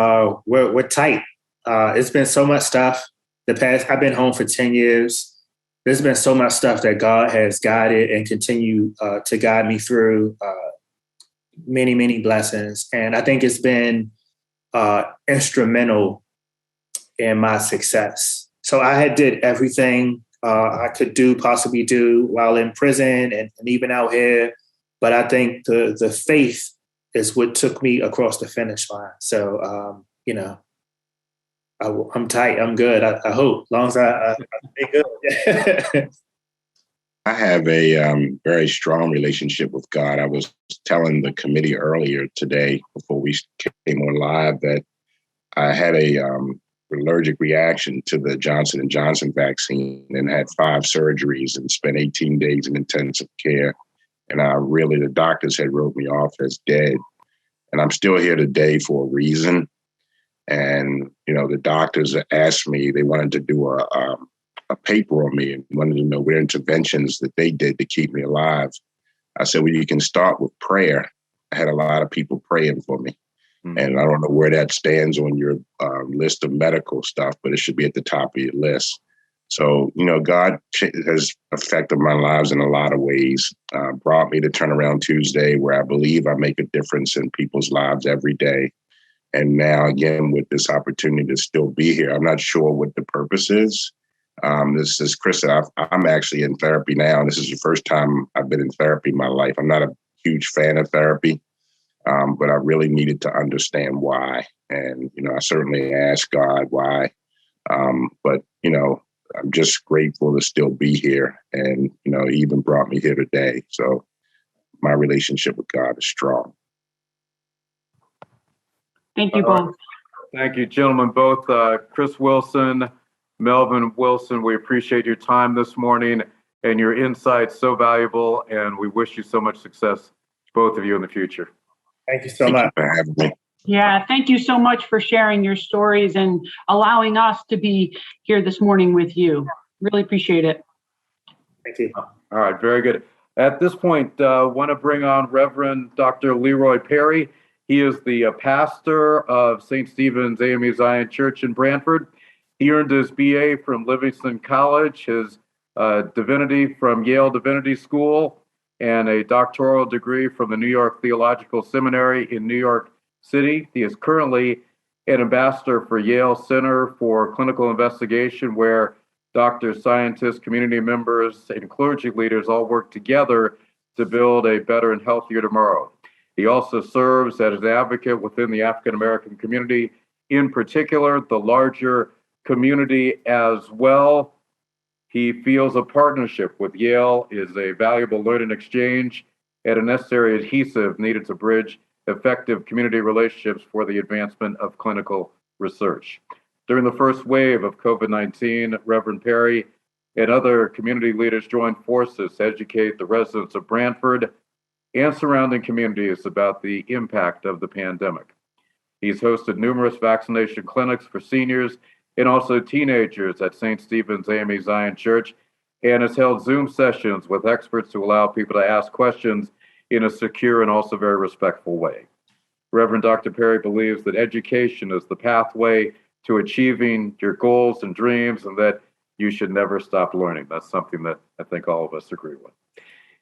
we're tight. It's been so much stuff. I've been home for 10 years. There's been so much stuff that God has guided and continue to guide me through, many, many blessings. And I think it's been instrumental in my success. So I had did everything I could possibly do while in prison and even out here. But I think the faith is what took me across the finish line. So, I'm tight. I'm good. I hope, as long as I stay good. I have a very strong relationship with God. I was telling the committee earlier today, before we came on live, that I had a allergic reaction to the Johnson & Johnson vaccine and had 5 surgeries and spent 18 days in intensive care. And the doctors had wrote me off as dead. And I'm still here today for a reason. And, the doctors asked me, they wanted to do a paper on me and wanted to know what interventions that they did to keep me alive. I said, well, you can start with prayer. I had a lot of people praying for me. Mm-hmm. And I don't know where that stands on your list of medical stuff, but it should be at the top of your list. So, God has affected my lives in a lot of ways, brought me to Turnaround Tuesday, where I believe I make a difference in people's lives every day. And now, again, with this opportunity to still be here, I'm not sure what the purpose is. This is Chris. I'm actually in therapy now. This is the first time I've been in therapy in my life. I'm not a huge fan of therapy, but I really needed to understand why. And, I certainly asked God why. But, I'm just grateful to still be here. And, he even brought me here today. So my relationship with God is strong. Thank you both. Thank you, gentlemen, both. Chris Wilson, Melvin Wilson, we appreciate your time this morning and your insights, so valuable, and we wish you so much success, both of you, in the future. Thank you so much for having me. Yeah, thank you so much for sharing your stories and allowing us to be here this morning with you. Really appreciate it. Thank you. All right, very good. At this point, I want to bring on Reverend Dr. Leroy Perry. He is the pastor of St. Stephen's AME Zion Church in Brantford. He earned his BA from Livingston College, his divinity from Yale Divinity School, and a doctoral degree from the New York Theological Seminary in New York City. He is currently an ambassador for Yale Center for Clinical Investigation, where doctors, scientists, community members, and clergy leaders all work together to build a better and healthier tomorrow. He also serves as an advocate within the African American community, in particular, the larger community as well. He feels a partnership with Yale is a valuable learning exchange and a necessary adhesive needed to bridge effective community relationships for the advancement of clinical research. During the first wave of COVID-19, Reverend Perry and other community leaders joined forces to educate the residents of Brantford and surrounding communities about the impact of the pandemic. He's hosted numerous vaccination clinics for seniors and also teenagers at St. Stephen's AME Zion Church, and has held Zoom sessions with experts to allow people to ask questions in a secure and also very respectful way. Reverend Dr. Perry believes that education is the pathway to achieving your goals and dreams, and that you should never stop learning. That's something that I think all of us agree with.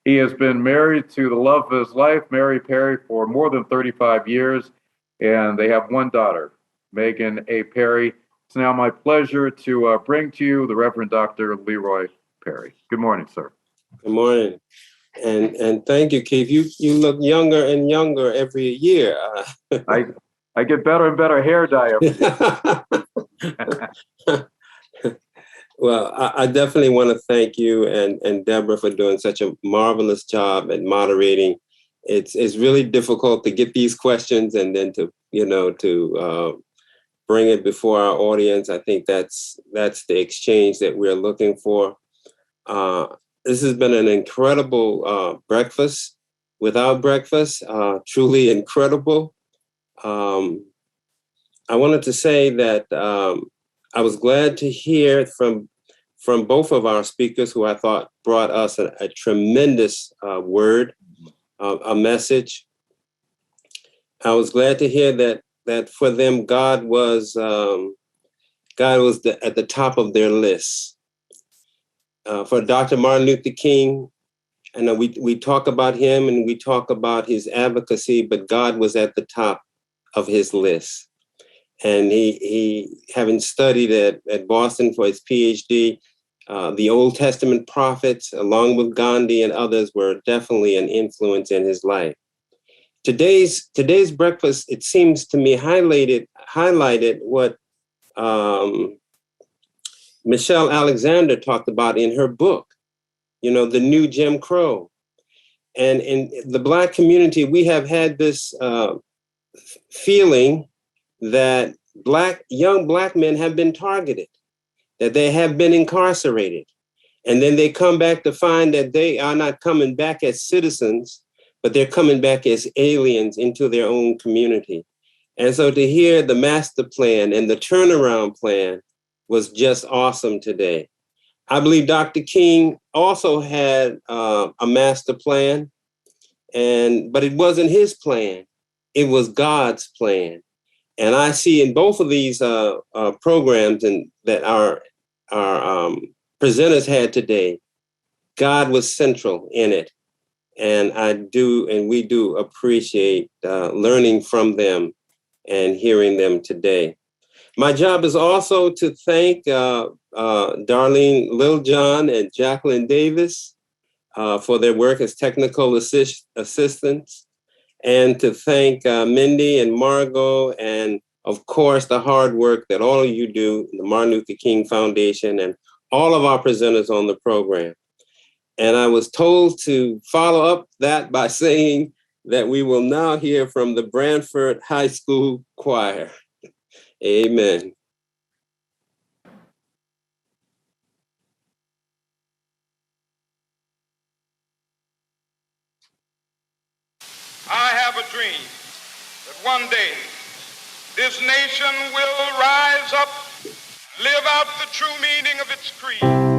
He has been married to the love of his life, Mary Perry, for more than 35 years, and they have one daughter, Megan A. Perry. It's now my pleasure to bring to you the Reverend Dr. Leroy Perry. Good morning, sir. Good morning. And thank you, Keith. You look younger and younger every year. I get better and better hair dye every year. Well, I definitely want to thank you and Deborah for doing such a marvelous job at moderating. It's really difficult to get these questions and then to bring it before our audience. I think that's the exchange that we're looking for. This has been an incredible breakfast. Without breakfast, truly incredible. I wanted to say that I was glad to hear from both of our speakers, who I thought brought us a tremendous word, a message. I was glad to hear that for them, God was at the top of their list. For Dr. Martin Luther King, I know we talk about him and we talk about his advocacy, but God was at the top of his list. And he having studied at Boston for his PhD, the Old Testament prophets, along with Gandhi and others, were definitely an influence in his life. Today's breakfast, it seems to me, highlighted what Michelle Alexander talked about in her book, The New Jim Crow. And in the Black community, we have had this feeling that young Black men have been targeted, that they have been incarcerated. And then they come back to find that they are not coming back as citizens, but they're coming back as aliens into their own community. And so to hear the master plan and the turnaround plan was just awesome today. I believe Dr. King also had a master plan, but it wasn't his plan. It was God's plan. And I see in both of these programs that our presenters had today, God was central in it. And we do appreciate learning from them and hearing them today. My job is also to thank Darlene Littlejohn and Jacqueline Davis for their work as technical assistants, and to thank Mindy and Margot, and of course, the hard work that all of you do, the Martin Luther King Foundation, and all of our presenters on the program. And I was told to follow up that by saying that we will now hear from the Branford High School Choir. Amen. I have a dream that one day this nation will rise up, live out the true meaning of its creed.